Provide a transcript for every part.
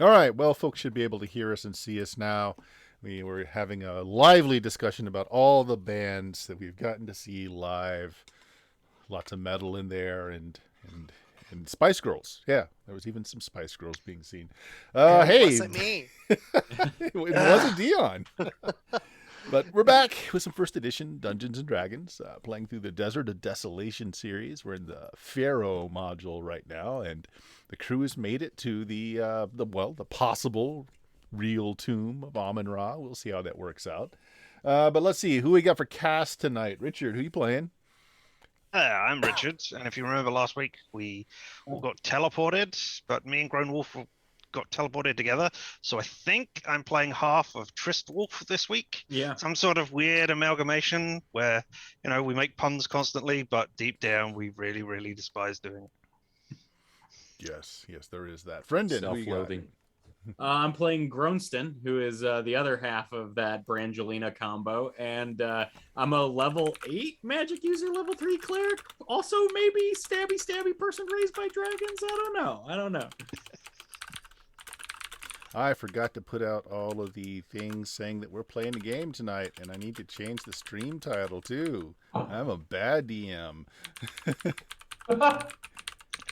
All right. Well, folks should be able to hear us and see us now. We were having a lively discussion about all the bands that we've gotten to see live. Lots of metal in there, and and Spice Girls. Yeah, there was even some Spice Girls being seen. And it Hey, wasn't me. it wasn't Ugh. Dion. But we're back with some first edition Dungeons and Dragons, playing through the Desert of Desolation series. We're in the Pharaoh module right now, and the crew has made it to the possible real tomb of Amun Ra. We'll see how that works out. But let's see who we got for cast tonight. Richard, who you playing? I'm Richard, and if you remember last week, we all got teleported, but me and Grown Wolf got teleported together. So I think I'm playing half of Trist Wolf this week. Yeah. Some sort of weird amalgamation where, we make puns constantly, but deep down we really, really despise doing it. Yes, yes, there is that. Brendan, who you got? Self-loathing. I'm playing Gronston, who is the other half of that Brangelina combo, and I'm a level 8 magic user, level 3 cleric. Also, maybe stabby person raised by dragons. I don't know. I forgot to put out all of the things saying that we're playing a game tonight, and I need to change the stream title too. I'm a bad DM.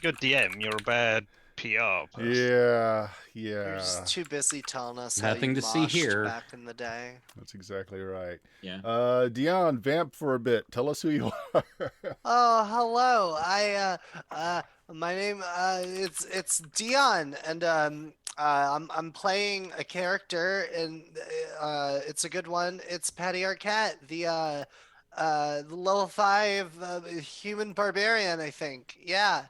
Good DM, you're a bad PR person. Yeah, You're yeah. just too busy telling us how Nothing you to see moshed here. back in the day. That's exactly right. Yeah. Dion, vamp for a bit. Tell us who you are. Oh, hello. My name it's Dion, and I'm playing a character, and it's a good one. It's Patty Arquette, the level 5 human barbarian, I think. Yeah.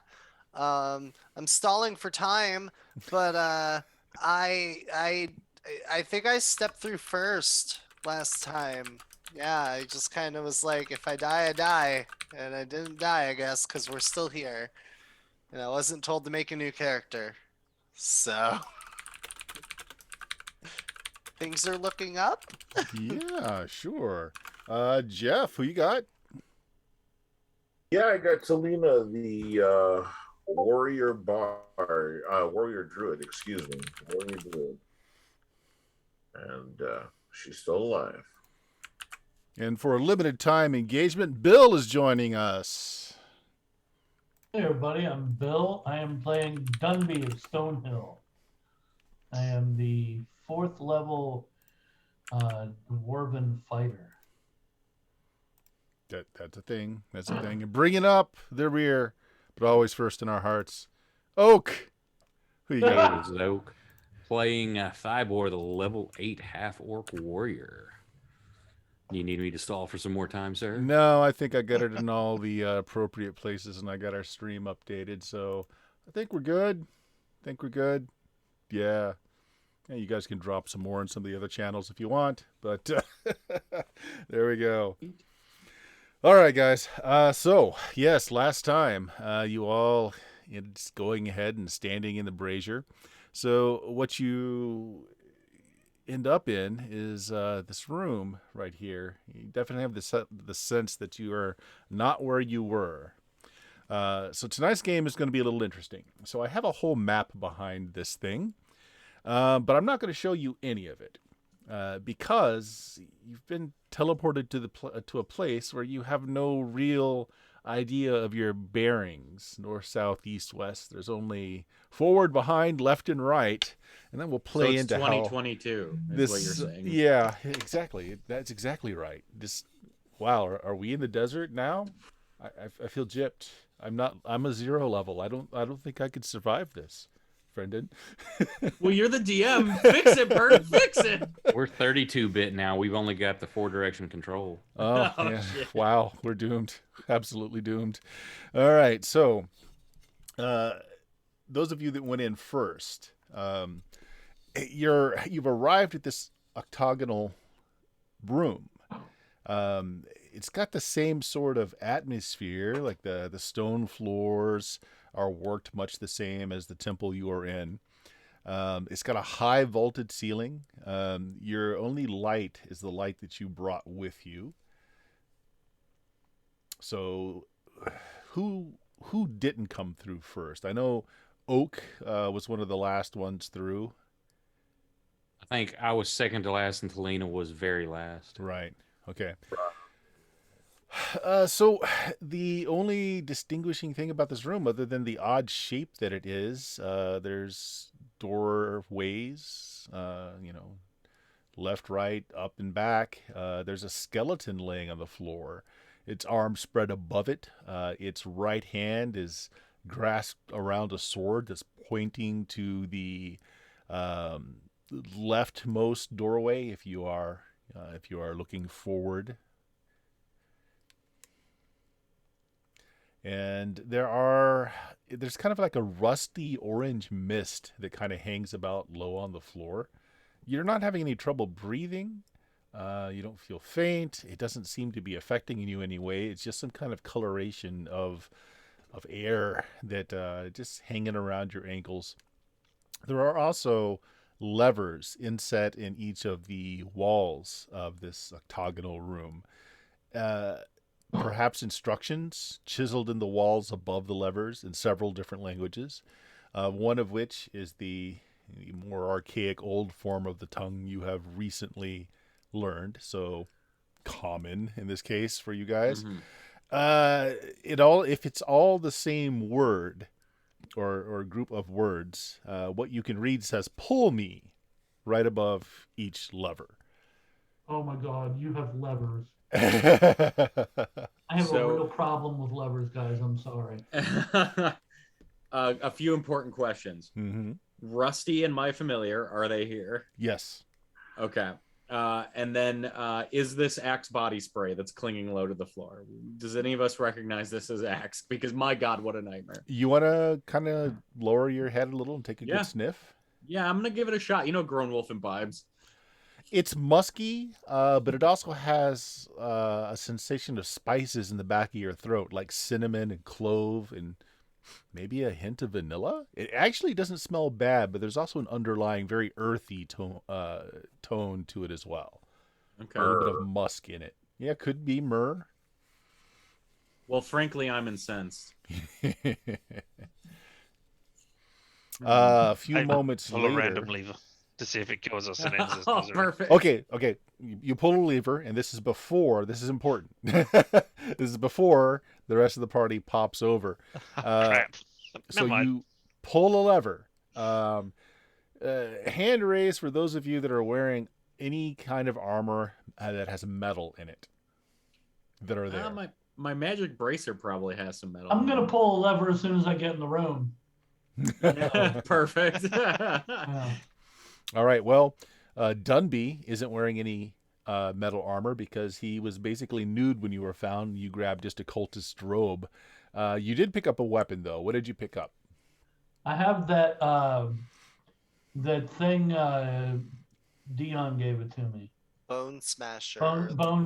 I'm stalling for time, but I I I think I stepped through first last time. Yeah, I just kind of was like, if I die, I die, and I didn't die, I guess, because we're still here, and I wasn't told to make a new character, so things are looking up. Yeah, sure. Jeff, who you got? Yeah, I got Selena, the warrior druid, excuse me, warrior druid, and she's still alive. And for a limited time engagement, Bill is joining us. Hey everybody, I'm Bill. I am playing Dunby of Stonehill. I am the 4th level dwarven fighter. That's a thing. That's a thing. And bringing up the rear, but always first in our hearts. Oak, who you got? This is Oak, playing Thybor, the level 8 half-orc warrior. You need me to stall for some more time, sir? No, I think I got it in all the appropriate places, and I got our stream updated. So I think we're good. Yeah. Yeah, you guys can drop some more on some of the other channels if you want, but there we go. All right, guys. So yes, last time you all it's going ahead and standing in the brazier. So what you end up in is this room right here. You definitely have the sense that you are not where you were. So tonight's game is going to be a little interesting. So I have a whole map behind this thing, but I'm not going to show you any of it because you've been teleported to a place where you have no real idea of your bearings, north, south, east, west. There's only forward, behind, left, and right, and then we'll play So it's into 2022 how is this. what you're saying. Yeah, exactly. That's exactly right. This. Wow, are we in the desert now? I feel gypped. I'm not. I'm a 0 level. I don't think I could survive this, Brendan. Well, you're the DM. Fix it, Bert. Fix it. We're 32-bit now. We've only got the 4-direction control. Oh, Oh, yeah. shit. Wow, we're doomed. Absolutely doomed. All right, so those of you that went in first, you've arrived at this octagonal room. It's got the same sort of atmosphere, like the stone floors are worked much the same as the temple you are in. It's got a high vaulted ceiling. Your only light is the light that you brought with you. So, who didn't come through first? I know Oak was one of the last ones through. I think I was second to last, and Talina was very last. Right. Okay. So the only distinguishing thing about this room, other than the odd shape that it is, there's doorways, left, right, up, and back. There's a skeleton laying on the floor. Its arms spread above it. Its right hand is grasped around a sword that's pointing to the leftmost doorway. If you are looking forward. And there's kind of like a rusty orange mist that kind of hangs about low on the floor. You're not having any trouble breathing. You don't feel faint. It doesn't seem to be affecting you anyway. It's just some kind of coloration of air that just hanging around your ankles. There are also levers inset in each of the walls of this octagonal room. Perhaps instructions chiseled in the walls above the levers in several different languages, one of which is the more archaic old form of the tongue you have recently learned, so common in this case for you guys. If it's all the same word or group of words, what you can read says "pull me" right above each lever. Oh my God, you have levers. I I have a real problem with levers, guys. I'm sorry. A few important questions. Mm-hmm. Rusty and my familiar, are they here? Yes. Okay. And then is this Axe body spray that's clinging low to the floor? Does any of us recognize this as Axe? Because my God, what a nightmare. You want to kind of lower your head a little and take a good sniff? Yeah, I'm going to give it a shot. You know, Grown Wolf imbibes. It's musky, but it also has a sensation of spices in the back of your throat, like cinnamon and clove and maybe a hint of vanilla. It actually doesn't smell bad, but there's also an underlying very earthy tone to it as well. Okay. A little bit of musk in it. Yeah, could be myrrh. Well, frankly, I'm incensed. A few moments pull later. a random lever to see if it kills us and ends this Oh, misery. perfect. Okay. You pull a lever, and this is important. This is before the rest of the party pops over. Crap. So Never mind. you pull a lever. Hand raise for those of you that are wearing any kind of armor that has metal in it that are there. My magic bracer probably has some metal. I'm gonna pull a lever as soon as I get in the room. Perfect. Yeah. All right. Well, Dunby isn't wearing any metal armor because he was basically nude when you were found. You grabbed just a cultist robe. You did pick up a weapon, though. What did you pick up? I have that thing. Dion gave it to me. Bone Smasher. Bone Smasher, Bone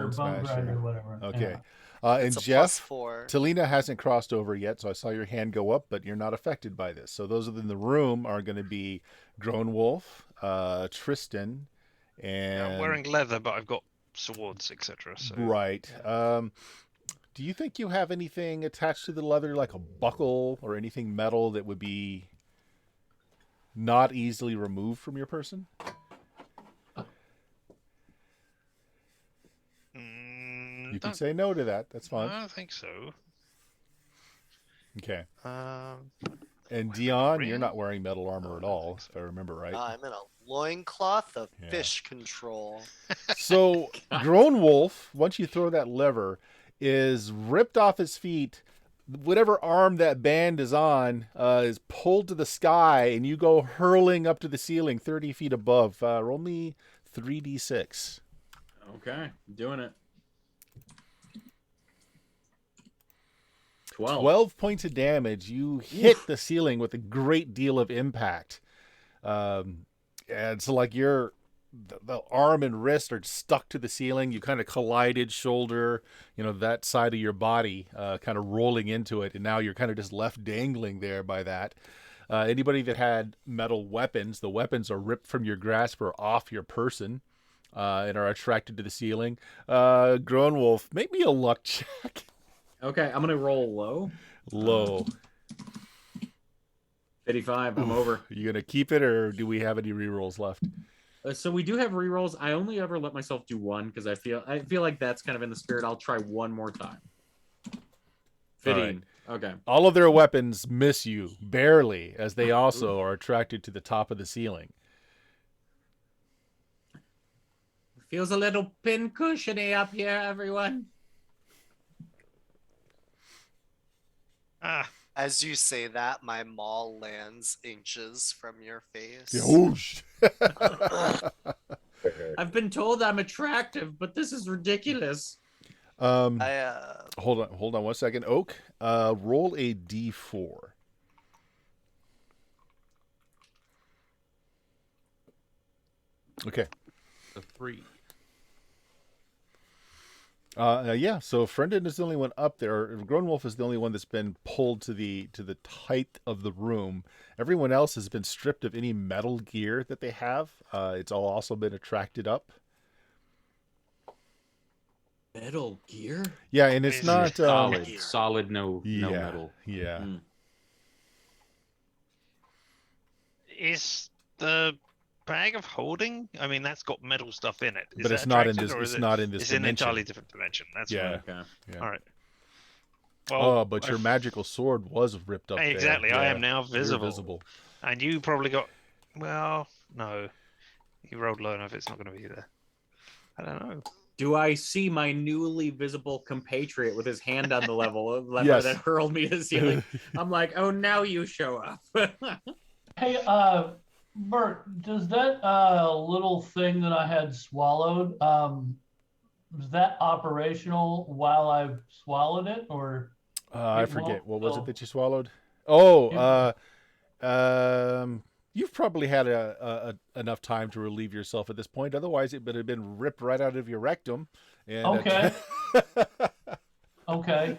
Bone Smasher. Grinder, whatever. Okay. Yeah. And It's a Jeff, +4. Talina hasn't crossed over yet, so I saw your hand go up, but you're not affected by this. So those in the room are going to be Grown Wolf, Tristan, and... I'm wearing leather, but I've got swords, etc. So Right. Do you think you have anything attached to the leather, like a buckle or anything metal that would be not easily removed from your person? You can say no to that. That's fine. I don't think so. Okay. Um, And Dion, you're ring? not wearing metal armor No, at I don't all, think so. if I remember right. I'm in a loincloth of Yeah. fish control. So, Grown Wolf, once you throw that lever, is ripped off his feet. Whatever arm that band is on is pulled to the sky, and you go hurling up to the ceiling 30 feet above. Roll me 3d6. Okay, doing it. 12. 12 points of damage. You hit the ceiling with a great deal of impact. And so, like, the arm and wrist are stuck to the ceiling. You kind of collided shoulder, that side of your body kind of rolling into it. And now you're kind of just left dangling there by that. Anybody that had metal weapons, the weapons are ripped from your grasp or off your person and are attracted to the ceiling. Grown Wolf, make me a luck check. Okay, I'm gonna roll low. Low. 55. I'm over. You gonna keep it, or do we have any rerolls left? So we do have rerolls. I only ever let myself do one because I feel like that's kind of in the spirit. I'll try one more time. Fitting. Okay. All of their weapons miss you barely, as they also are attracted to the top of the ceiling. Feels a little pin-cushiony up here, everyone. Ah, As you say that, my maul lands inches from your face. Whoosh. I've been told I'm attractive, but this is ridiculous. Hold I on 1 second. Oak, roll a d4. Okay. A 3. Yeah. So Frendon is the only one up there. Grown Wolf is the only one that's been pulled to the height of the room. Everyone else has been stripped of any metal gear that they have. It's all also been attracted up. Metal gear? Yeah, and it's not Solid, no yeah, metal. Yeah. Mm. is the bag of holding? I mean, that's got metal stuff in it. Is But that it's not in attracted, this. or It's is it- not in this It's in an dimension. entirely different dimension. That's Yeah. fine. Okay. Yeah. All right. Oh, but your magical sword was ripped up. Exactly. There. I Yeah. am now You're visible. visible. And you probably got. Well, no. You rolled low enough. It's not going to be there. I don't know. Do I see my newly visible compatriot with his hand on the lever Yes. that hurled me to the ceiling? I'm like, oh, now you show up. Hey, Bert, does that little thing that I had swallowed, was that operational while I swallowed it, or? I It forget. won't What was it go- that you swallowed? Oh, It- you've probably had enough time to relieve yourself at this point. Otherwise, it would have been ripped right out of your rectum. And Okay. Okay.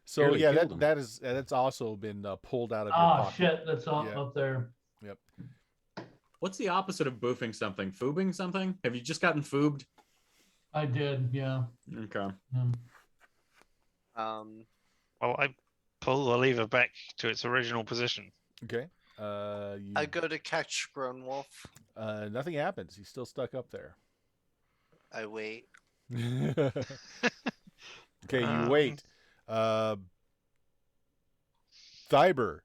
So Nearly yeah, killed him. that's also been pulled out of your Ah, pocket. shit, that's up, Yeah. up there. Yep. What's the opposite of boofing something? Foobing something? Have you just gotten foobed? I did, yeah. Okay. Well, I pull the lever back to its original position. Okay. I go to catch Grown Wolf. Nothing happens. He's still stuck up there. I wait. Okay, you wait. Thyber,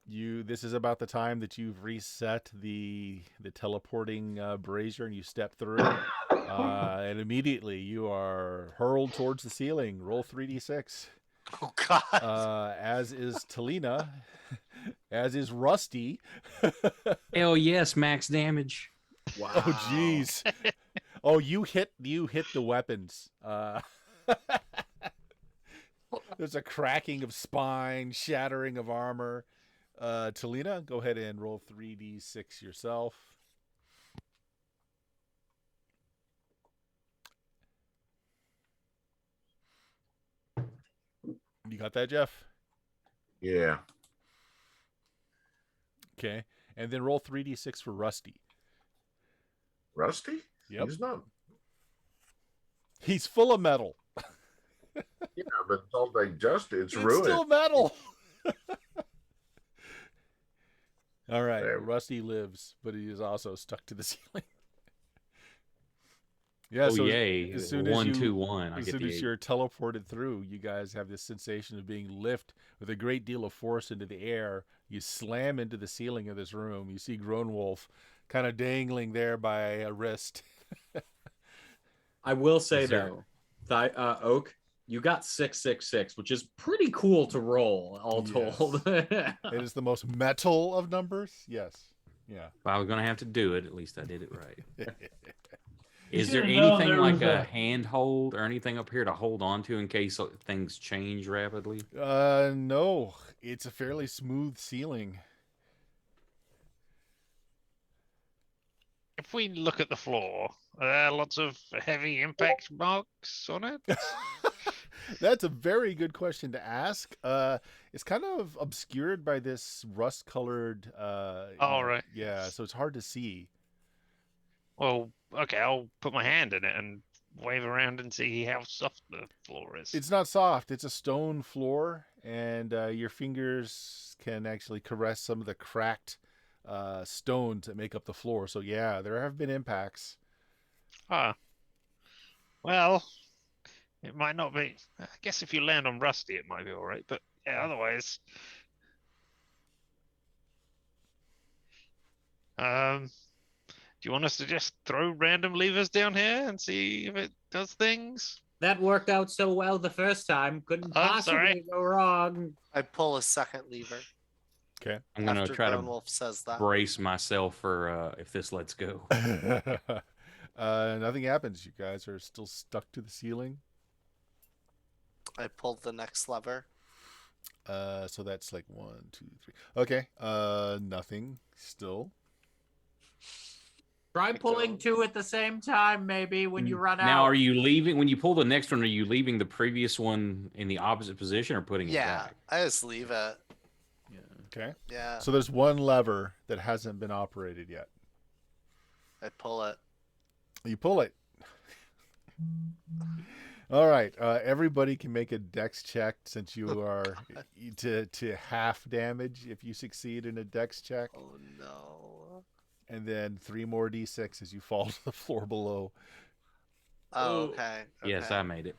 this is about the time that you've reset the teleporting brazier and you step through, and immediately you are hurled towards the ceiling. Roll 3d6. Oh God. As is Talina, as is Rusty. Hell yes, max damage. Wow. Oh jeez. Oh, you hit the weapons. There's a cracking of spine, shattering of armor. Talina, go ahead and roll 3d6 yourself. You got that, Jeff? Yeah. Okay. And then roll 3d6 for Rusty. Rusty? Yep. He's not. He's full of metal. Yeah, but it's all digested. It's It's ruined. still metal. All right. There. Rusty lives, but he is also stuck to the ceiling. Yeah, Oh so yay! as soon as 1, you- 2, 1. I As get soon the as 8. you're teleported through, you guys have this sensation of being lifted with a great deal of force into the air. You slam into the ceiling of this room. You see Grown Wolf kind of dangling there by a wrist. I will say Sir. though, Oak, you got 666, which is pretty cool to roll, all Yes. told. It is the most metal of numbers. Yes. Yeah. If I was gonna have to do it, at least I did it right. You Is there should've known anything there like was a a- handhold or anything up here to hold on to in case things change rapidly? No, it's a fairly smooth ceiling. If we look at the floor, are there lots of heavy impact marks on it? That's a very good question to ask. It's kind of obscured by this rust-colored. Right. Yeah, so it's hard to see. Well, okay, I'll put my hand in it and wave around and see how soft the floor is? It's not soft. It's a stone floor, and your fingers can actually caress some of the cracked stones that make up the floor. So yeah, there have been impacts. Ah, well, it might not be. I guess if you land on rusty, it might be all right. But yeah, otherwise, do you want us to just throw random levers down here and see if it does things? That worked out so well the first time. Couldn't I'm possibly sorry. go wrong. I pull a second lever Okay. I'm gonna after try Grown to Wolf says that. brace myself for if this lets go. Nothing happens. You guys are still stuck to the ceiling. I pull the next lever. So that's like 1, 2, 3. Okay. Nothing still. Try pulling two at the same time, maybe, when you run out. Now, are you leaving when you pull the next one? Are you leaving the previous one in the opposite position or putting it Yeah, back? I just leave it. Yeah. Okay. Yeah, So there's one lever that hasn't been operated yet. I pull it. You pull it. All right. Everybody can make a dex check since you are to half damage if you succeed in a dex check, Oh no. and then 3 more d6 as you fall to the floor below. Oh, Oh. okay. Yes, okay. I made it.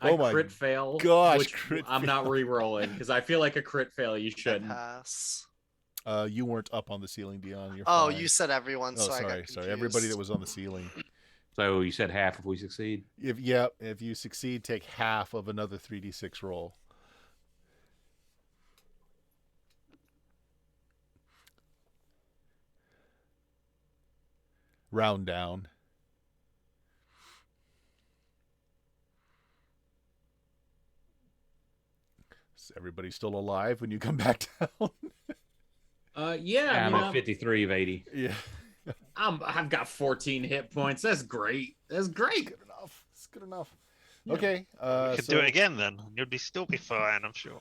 Oh I my crit fail. gosh, which crit I'm not fail. re-rolling because I feel like a crit fail. You I shouldn't. pass. You weren't up on the ceiling, Dion. You're Oh, fine. you said everyone, Oh, so I got sorry, confused. sorry. Everybody that was on the ceiling. So you said half if we succeed. If you succeed, take half of another 3d6 roll. Round down. Is everybody still alive when you come back down? Yeah, I I'm mean, at 53 of 80. Yeah. I've got 14 hit points. That's great. That's great. Good enough. It's good enough. Yeah. Okay. We could do it again then. You'd still be fine, I'm sure.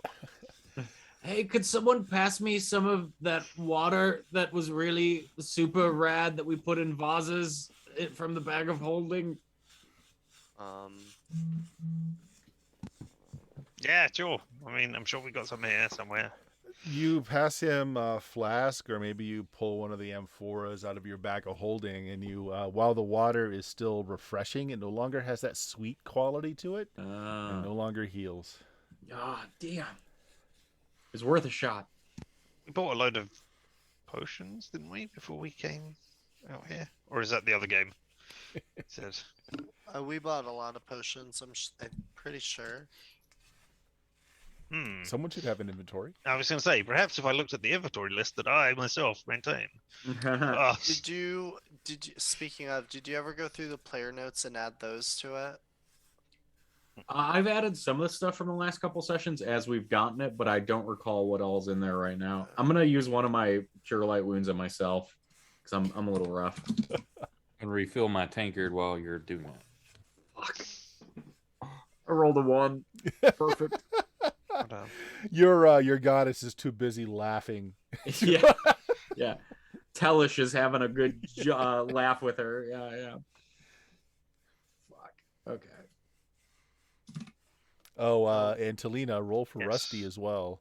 Hey, could someone pass me some of that water that was really super rad that we put in vases from the bag of holding? Yeah, sure. I mean, I'm sure we got some here somewhere. You pass him a flask, or maybe you pull one of the amphoras out of your bag of holding, and you, while the water is still refreshing, it no longer has that sweet quality to it, and no longer heals. Ah, damn. It's worth a shot. We bought a load of potions, didn't we, before we came out here? Or is that the other game? It says. We bought a lot of potions. I'm pretty sure. Someone should have an inventory. I was going to say, perhaps if I looked at the inventory list that I myself maintain. Did you? Speaking of, did you ever go through the player notes and add those to it? I've added some of the stuff from the last couple sessions as we've gotten it, but I don't recall what all's in there right now. I'm gonna use one of my cure light wounds on myself because I'm a little rough. And refill my tankard while you're doing that. Fuck. I rolled a 1. Perfect. Your goddess is too busy laughing. Yeah. Yeah. Tellish is having a good laugh with her. Yeah. Fuck. Okay. Oh, and Talina, roll for Yes. Rusty as well.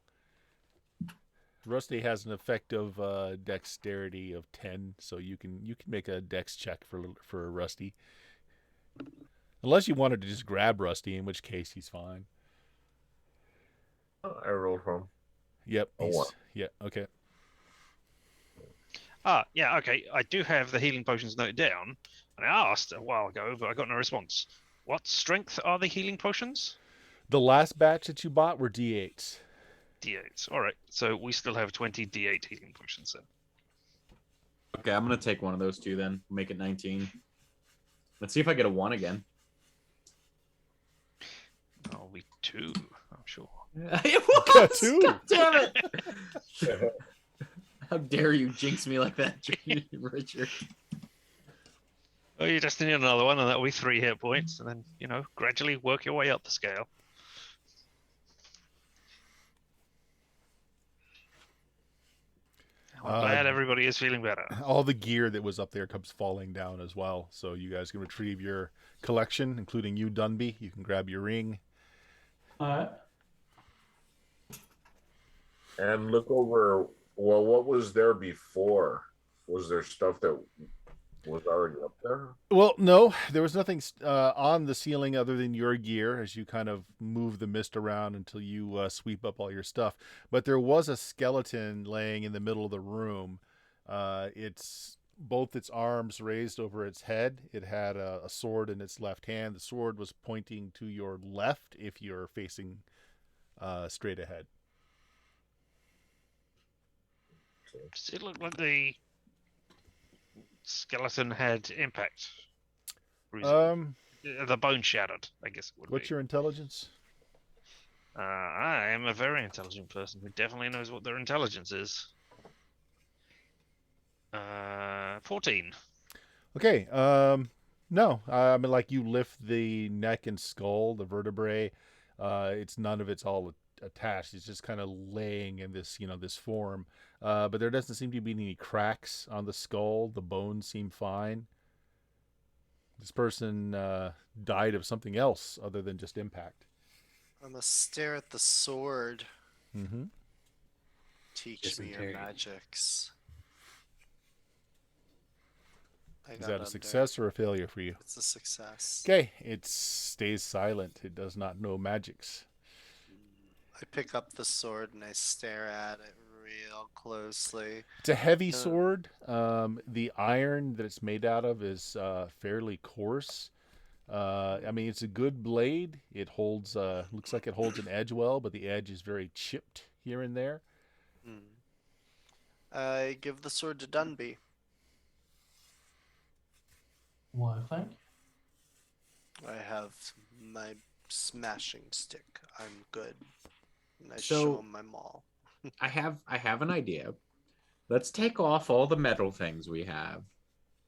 Rusty has an effective dexterity of 10, so you can make a dex check for Rusty. Unless you wanted to just grab Rusty, in which case he's fine. I rolled from. Yep. A one. Yeah. Okay. Yeah, okay. I do have the healing potions noted down, and I asked a while ago, but I got no response. What strength are the healing potions? The last batch that you bought were D8s. D8s. All right. So we still have 20 D8 healing potions then. Okay, I'm gonna take one of those two then. Make it 19. Let's see if I get a 1 again. That'll be 2, I'm sure. It was! Two. God damn it! How dare you jinx me like that, Richard? Oh, you just need another one, and that'll be 3 hit points, and then, gradually work your way up the scale. I'm glad everybody is feeling better. All the gear that was up there comes falling down as well. So you guys can retrieve your collection, including you, Dunby. You can grab your ring. All right. And look over. Well, what was there before? Was there stuff that was already up there? Well, no, there was nothing on the ceiling other than your gear as you kind of move the mist around until you sweep up all your stuff. But there was a skeleton laying in the middle of the room. It's both its arms raised over its head. It had a sword in its left hand. The sword was pointing to your left if you're facing straight ahead. Does it look like the skeleton had impact? The bone shattered, I guess it would What's be. your intelligence? I am a very intelligent person who definitely knows what their intelligence is. 14. Okay. No. I mean, like you lift the neck and skull, the vertebrae. It's none of it's all attached. It's just kind of laying in this, this form. But there doesn't seem to be any cracks on the skull. The bones seem fine. This person died of something else other than just impact. I'm gonna stare at the sword. Mm-hmm. Teach me your Dysentery. magics. I Is got that a under. success or a failure for you? It's a success. Okay. It stays silent. It does not know magics. I pick up the sword and I stare at it real closely. It's a heavy sword. The iron that it's made out of is fairly coarse. I mean, it's a good blade. It holds, looks like it holds an edge well, but the edge is very chipped here and there. I give the sword to Dunby. Why, thank you. I have my smashing stick. I'm good. And I So- show him my maul. I have an idea. Let's take off all the metal things we have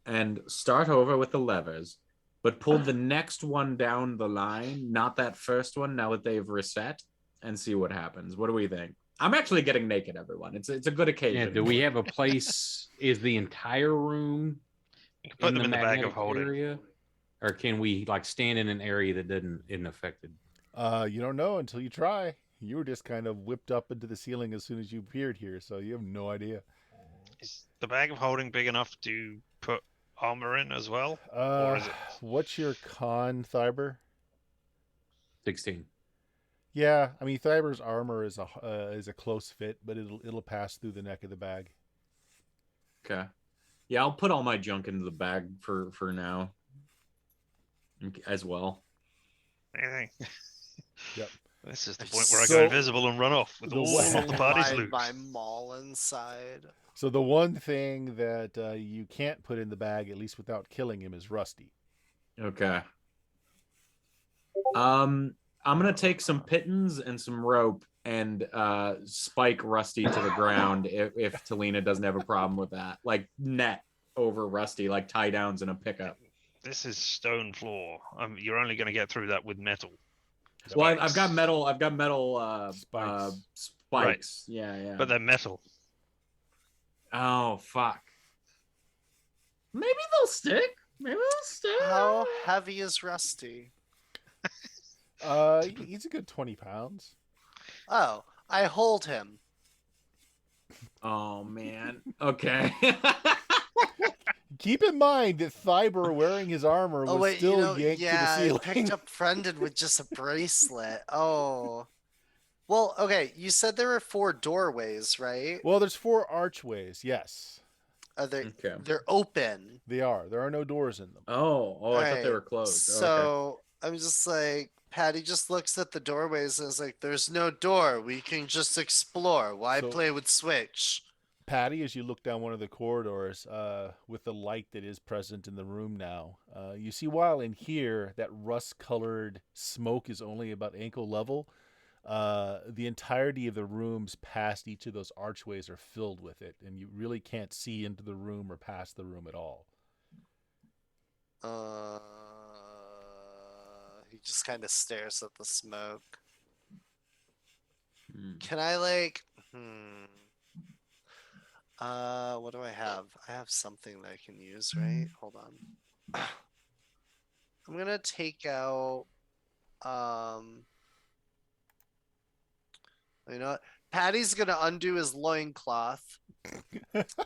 and start over with the levers, but pull the next one down the line, not that first one, now that they've reset, and see what happens. What do we think? I'm actually getting naked, everyone. It's a good occasion. Yeah, do we have a place? Is the entire room You can put them in the bag magnetic of holding. area? Or can we like stand in an area that isn't affected? You don't know until you try. You were just kind of whipped up into the ceiling as soon as you appeared here, so you have no idea. Is the bag of holding big enough to put armor in as well? Uh, is it- what's your con, Thyber? 16. Yeah, I mean Thyber's armor is a close fit, but it'll pass through the neck of the bag. Okay. Yeah, I'll put all my junk into the bag for now as well. Anything? Yep. This is the point where I So- go invisible and run off with the all way- of the party's Hide loot. my maul inside. So the one thing that you can't put in the bag, at least without killing him, is Rusty. Okay. I'm gonna take some pittons and some rope and spike Rusty to the ground if Talina doesn't have a problem with that. Like net over Rusty, like tie downs in a pickup. This is stone floor. You're only going to get through that with metal. Well, I've Spikes. got metal. I've got metal Spikes. spikes. Yeah. But they're metal. Oh fuck. Maybe they'll stick. Maybe they'll stick. How heavy is Rusty? He's a good 20 pounds. Oh, I hold him. Oh man. Okay. Keep in mind that Thyber wearing his armor was Oh wait, still yanked yeah, to the I ceiling. picked up Brendan with just a bracelet. Oh. Well, okay, you said there were 4 doorways, right? Well, there's 4 archways. Yes, Are they Okay. they're open. they are. There are no doors in them. Oh, I thought they Alright, were closed. Okay. So I'm just like, Patty just looks at the doorways and is like, there's no door. We can just explore. Why So- play with Switch? Patty, as you look down one of the corridors, with the light that is present in the room now, you see while in here that rust-colored smoke is only about ankle level, the entirety of the rooms past each of those archways are filled with it, and you really can't see into the room or past the room at all. He just kind of stares at the smoke. Hmm. Can I like, What do I have? I have something that I can use, right? Hold on. I'm gonna take out you know what? Patty's gonna undo his loincloth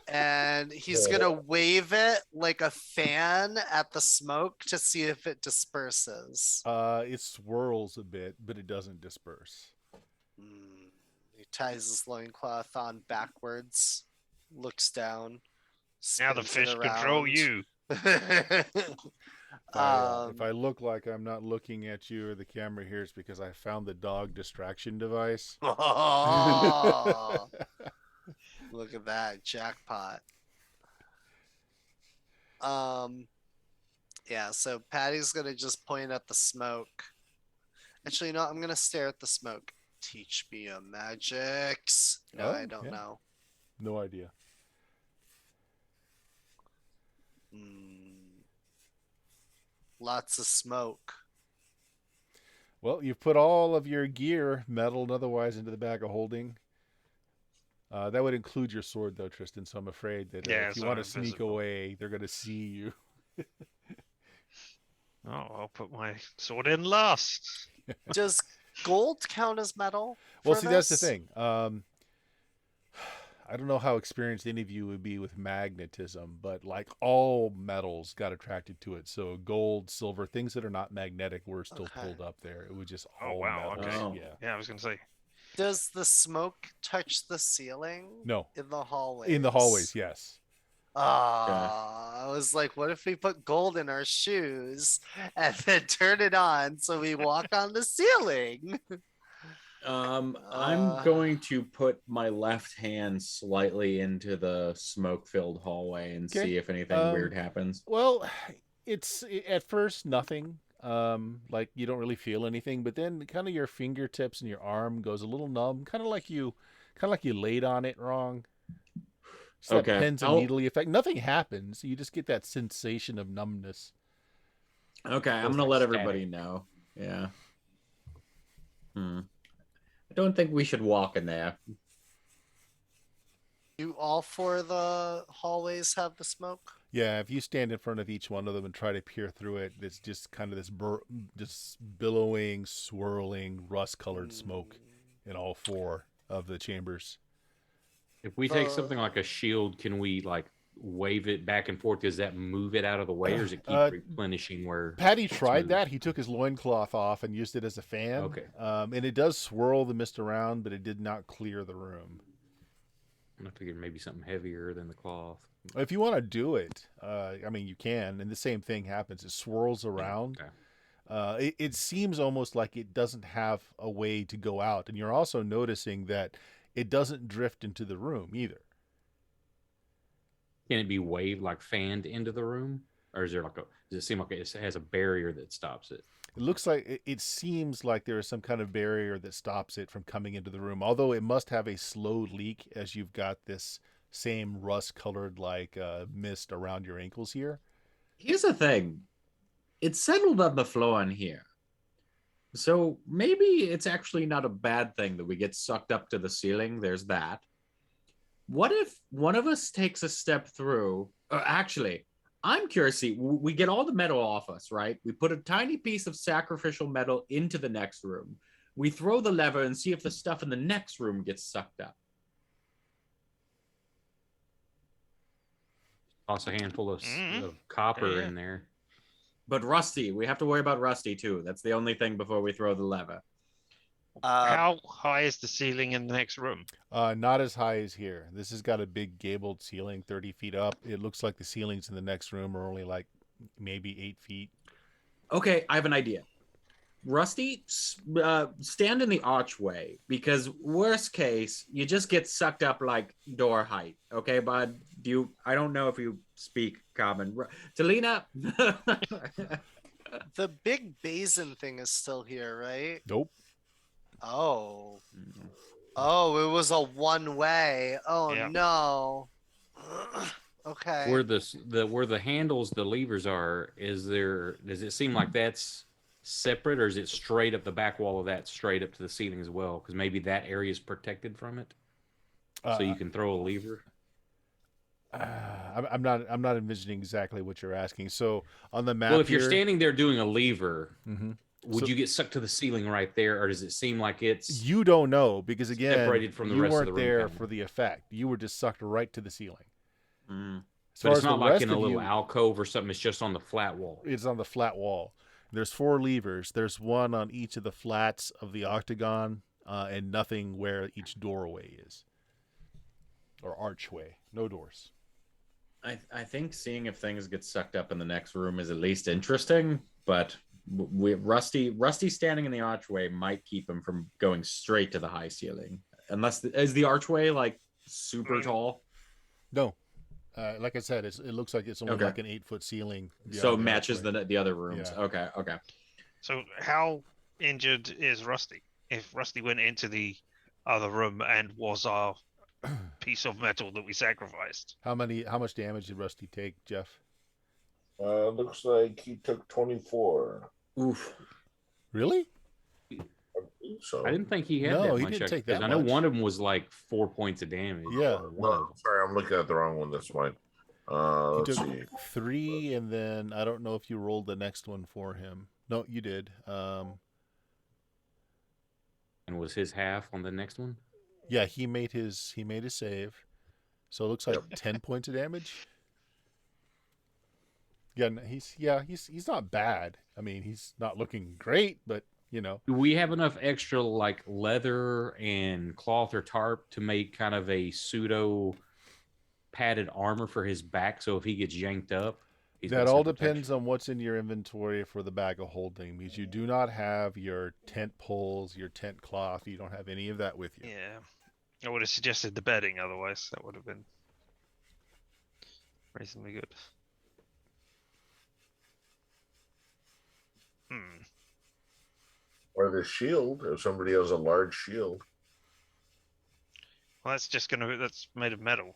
and he's gonna wave it like a fan at the smoke to see if it disperses. It swirls a bit, but it doesn't disperse. He ties his loincloth on backwards, looks down. Now the spins it fish control around. you. If I look like I'm not looking at you or the camera here, it's because I found the dog distraction device. Oh, look at that jackpot. Yeah, so Patty's gonna just point at the smoke. Actually, no, I'm gonna stare at the smoke. Teach me your magics. No, I don't know. No idea. Lots of smoke. Well, you've put all of your gear, metal and otherwise, into the bag of holding. That would include your sword, though, Tristan. So I'm afraid that if you want to sneak away, they're going to see you. Oh, I'll put my sword in last. Does gold count as metal? Well, see, that's the thing. I don't know how experienced any of you would be with magnetism, but like all metals got attracted to it. So gold, silver, things that are not magnetic were still pulled up there. It was just all metals. Okay. Yeah. Yeah, I was going to say. Does the smoke touch the ceiling? No. In the hallways? In the hallways, yes. I was like, what if we put gold in our shoes and then turn it on so we walk on the ceiling? I'm going to put my left hand slightly into the smoke-filled hallway and see if anything weird happens. Well, it's at first nothing. Like you don't really feel anything, but then kind of your fingertips and your arm goes a little numb, kind of like you laid on it wrong. So that pins and needly effect. Nothing happens. You just get that sensation of numbness. Okay, I'm gonna let everybody know. Yeah. I don't think we should walk in there. Do all four of the hallways have the smoke? Yeah, if you stand in front of each one of them and try to peer through it, it's just kind of this just billowing, swirling, rust-colored smoke in all four of the chambers. If we take something like a shield, can we like wave it back and forth? Does that move it out of the way, or does it keep replenishing where? Patty tried that. He took his loincloth off and used it as a fan. Okay. And it does swirl the mist around, but it did not clear the room. I figured maybe something heavier than the cloth. If you want to do it, I mean, you can, and the same thing happens. It swirls around. Okay. It seems almost like it doesn't have a way to go out, and you're also noticing that it doesn't drift into the room either. Can it be waved, like fanned into the room? Or is there like does it seem like it has a barrier that stops it? It looks like, it seems like there is some kind of barrier that stops it from coming into the room. Although it must have a slow leak, as you've got this same rust-colored like mist around your ankles here. Here's the thing. It's settled on the floor in here. So maybe it's actually not a bad thing that we get sucked up to the ceiling. There's that. What if one of us takes a step through? Actually, I'm curious. See, we get all the metal off us, right? We put a tiny piece of sacrificial metal into the next room. We throw the lever and see if the stuff in the next room gets sucked up. Toss a handful of copper in there. But Rusty, we have to worry about Rusty too. That's the only thing before we throw the lever. How high is the ceiling in the next room? Not as high as here. This has got a big gabled ceiling, 30 feet up. It looks like the ceilings in the next room are only like maybe 8 feet. Okay, I have an idea. Rusty, stand in the archway, because worst case, you just get sucked up like door height. Okay, bud? I don't know if you speak common. Talina? The big basin thing is still here, right? Nope. Oh. Oh, it was a one-way. Oh, yeah. No. Okay. Where the handles, the levers are, does it seem like that's separate, or is it straight up the back wall of that, straight up to the ceiling as well? Because maybe that area is protected from it, so you can throw a lever. I'm not envisioning exactly what you're asking. So on the map Well, if you're here, standing there doing a lever, Mhm. would So- you get stuck to the ceiling right there, or does it seem like it's you don't know because again, separated from the you rest of weren't the room? there kind of? for the effect. You were just sucked right to the ceiling. Mm. As But far it's as the not like rest in a of little you, alcove or something. It's just on the flat wall. it's on the flat wall. There's 4 levers. There's one on each of the flats of the octagon, and nothing where each doorway is or archway. No doors. I think seeing if things get sucked up in the next room is at least interesting, but Rusty standing in the archway might keep him from going straight to the high ceiling. Unless is the archway like super tall? No. Like I said, it looks like it's only Okay. like an 8-foot ceiling. So it beyond the matches archway. the other rooms. Yeah. Okay. So how injured is Rusty? If Rusty went into the other room and was our piece of metal that we sacrificed. How much damage did Rusty take, Jeff? Looks like he took 24. Oof. Really? I think so. I didn't think he had No, that he much. didn't take Because that I know much. one of them was like 4 points of damage. Yeah. No, sorry, I'm looking at the wrong one. That's mine. He Let's took see. 3, and then I don't know if you rolled the next one for him. No, you did. And was his half on the next one? Yeah, he made his save. So it looks like 10 points of damage. Yeah, he's not bad. I mean, he's not looking great, but you know. Do we have enough extra like leather and cloth or tarp to make kind of a pseudo padded armor for his back so if he gets yanked up? That all depends on what's in your inventory for the bag of holding, because you do not have your tent poles, your tent cloth. You don't have any of that with you. Yeah. I would have suggested the bedding otherwise. That would have been reasonably good. Or the shield, if somebody has a large shield. Well, that's made of metal,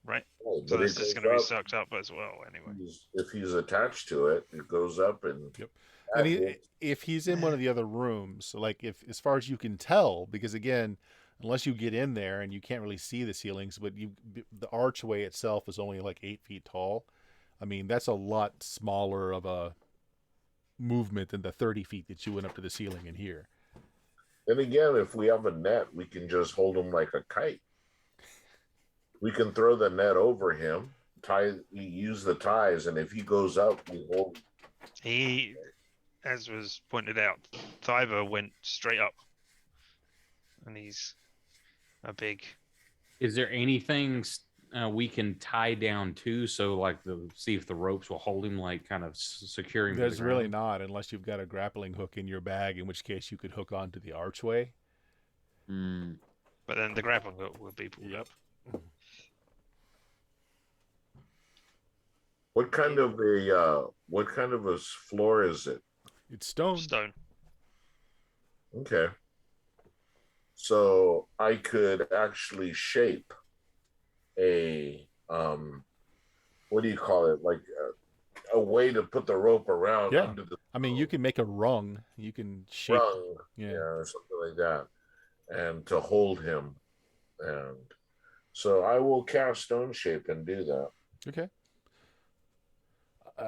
right? Oh, So but it's it just goes going to be up. sucked up as well, anyway. If he's attached to it, it goes up and. Yep. And if he's in one of the other rooms, like if as far as you can tell, because again, unless you get in there and you can't really see the ceilings, but the archway itself is only like 8 feet tall. I mean, that's a lot smaller of a movement than the 30 feet that you went up to the ceiling in here. Then again, if we have a net, we can just hold him like a kite. We can throw the net over him, use the ties, and if he goes up, we hold. He, as was pointed out, Thiver went straight up. And he's a big... Is there anything we can tie down to, so like see if the ropes will hold him, like kind of secure him? There's really not, unless you've got a grappling hook in your bag, in which case you could hook onto the archway. But then the grappling hook will be pulled up. What kind of a floor is it? It's stone. Stone. Okay. So I could actually shape a what do you call it? Like a way to put the rope around Yeah. under the I mean, you can make a rung. You can shape. rung, Yeah. or something like that, and to hold him. And so I will cast stone shape and do that. Okay.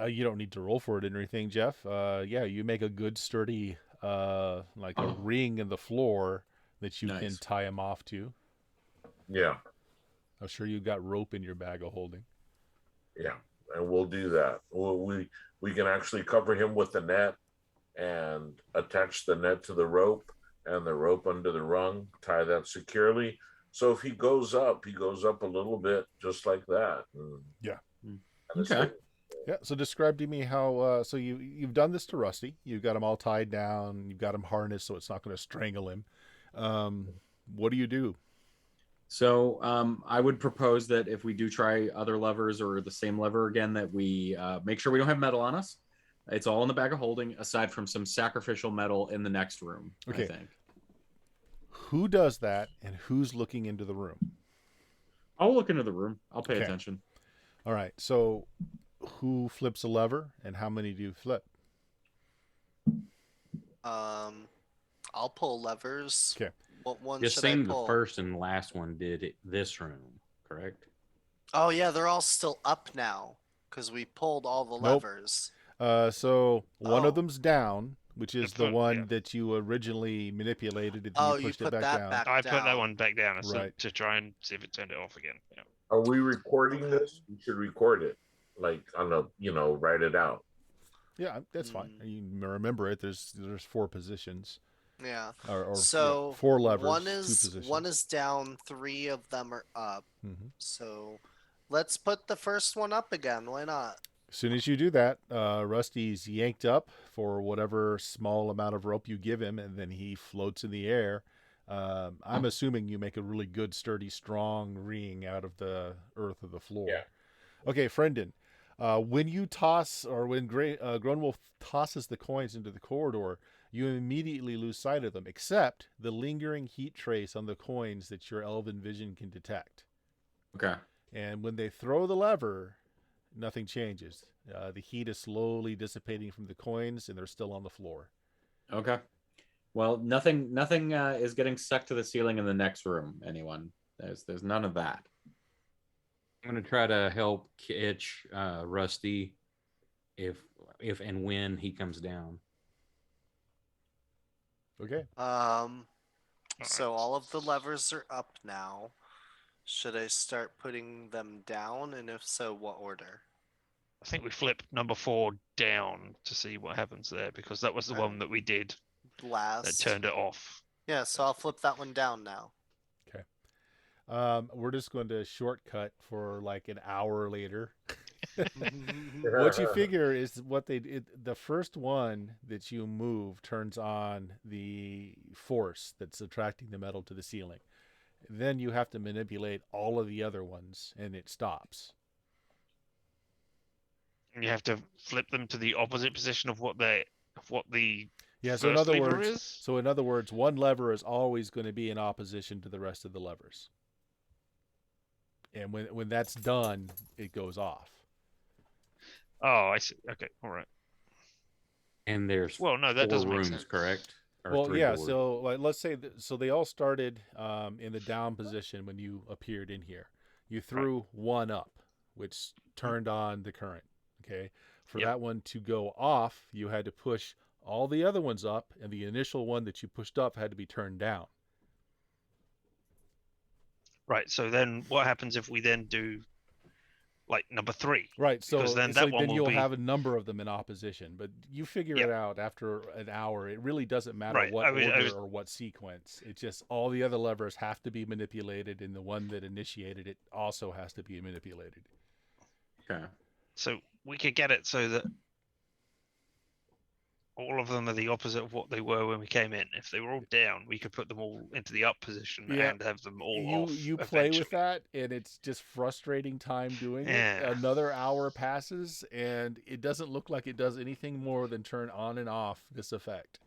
You don't need to roll for it or anything, Jeff. Yeah, you make a good sturdy, like a ring in the floor that you can tie him off to. Yeah. I'm sure you've got rope in your bag of holding. Yeah, and we'll do that. We can actually cover him with the net and attach the net to the rope and the rope under the rung, tie that securely. So if he goes up a little bit just like that. Yeah. Okay. Yeah. So describe to me how. So you've done this to Rusty. You've got him all tied down. You've got him harnessed so it's not going to strangle him. What do you do? So I would propose that if we do try other levers or the same lever again, that we make sure we don't have metal on us. It's all in the bag of holding, aside from some sacrificial metal in the next room. Okay. I think. Who does that, and who's looking into the room? I'll look into the room. I'll pay Okay. attention. All right. So, who flips a lever, and how many do you flip? I'll pull levers. Okay. What one Just should I same the pull? first and last one did it this room, correct? Oh yeah, they're all still up now because we pulled all the Nope. levers. So one of Oh. them's down, which is the foot, one yeah. that you originally manipulated, and Oh, you you pushed it put back that down. back I down. put that one back down Right. to try and see if it turned it off again. Yeah. Are we recording this? We should record it, like on a, write it out. Yeah, that's fine. You remember it. There's 4 positions, Yeah. or So 4 levers, one 2 is positions. one is down, 3 of them are up. Mhm. So let's put the first one up again. Why not? As soon as you do that, Rusty's yanked up for whatever small amount of rope you give him, and then he floats in the air. I'm assuming you make a really good, sturdy, strong ring out of the earth of the floor. Yeah. Okay, Friendon, when you toss, or when Grunwolf tosses the coins into the corridor, you immediately lose sight of them, except the lingering heat trace on the coins that your elven vision can detect. Okay. And when they throw the lever, nothing changes. The heat is slowly dissipating from the coins, and they're still on the floor. Okay. Well, nothing is getting stuck to the ceiling in the next room. Anyone? There's none of that. I'm going to try to help catch Rusty if and when he comes down. Okay. So all of the levers are up now. Should I start putting them down? And if so, what order? I think we flip number 4 down to see what happens there, because that was the Okay. one that we did that Last. turned it off. Yeah, so I'll flip that one down now. We're just going to shortcut for like an hour later. What you figure is the first one that you move turns on the force that's attracting the metal to the ceiling. Then you have to manipulate all of the other ones, and it stops. And you have to flip them to the opposite position of what the Yeah. So in first other lever words, is. one lever is always going to be in opposition to the rest of the levers. And when that's done, it goes off. Oh, I see. Okay, all right. And there's Well, no, that 4 doesn't make rooms, sense. correct? Or Well, 3 yeah. doors. So let's say so they all started in the down position when you appeared in here. You threw one up, which turned on the current. Okay. For Yep. that one to go off, you had to push all the other ones up, and the initial one that you pushed up had to be turned down. Right. So then, what happens if we then do like number 3? Right. So Because then it's that like one then will you'll be have a number of them in opposition, but you figure Yeah. it out after an hour. It really doesn't matter Right, what I was- order or what sequence. It's just all the other levers have to be manipulated, and the one that initiated it also has to be manipulated. Okay. So we could get it so that all of them are the opposite of what they were when we came in. If they were all down, we could put them all into the up position Yeah. and have them all off. You play with eventually. that, and it's just frustrating time doing Yeah. it. Another hour passes, and it doesn't look like it does anything more than turn on and off this effect.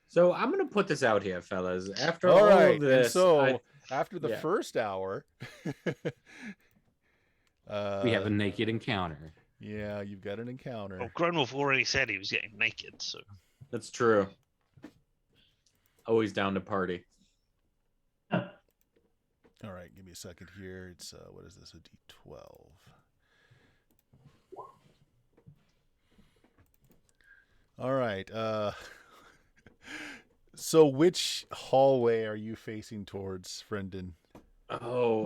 So I'm gonna put this out here, fellas. After All all right, of this, and so after the yeah. first hour, We have a naked encounter. yeah, you've got an encounter. Well, Grunwolf already said he was getting naked, so That's true. Always down to party. All right, give me a second here. It's what is this? A D12. All right. So which hallway are you facing towards, Friendon? Oh,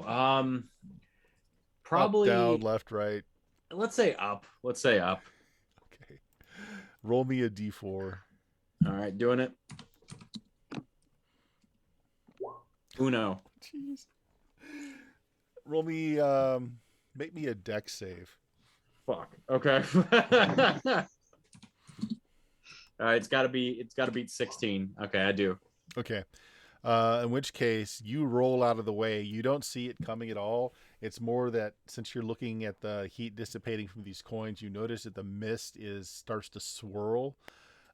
probably Up, down, left, right. Let's say up. Let's say up. Okay. Roll me a D4. All right, doing it. Uno. Jeez. Roll me. Make me a dex save. Fuck. Okay. All right, it's got to beat 16. Okay, I do. Okay. In which case, you roll out of the way. You don't see it coming at all. It's more that since you're looking at the heat dissipating from these coins, you notice that the mist starts to swirl,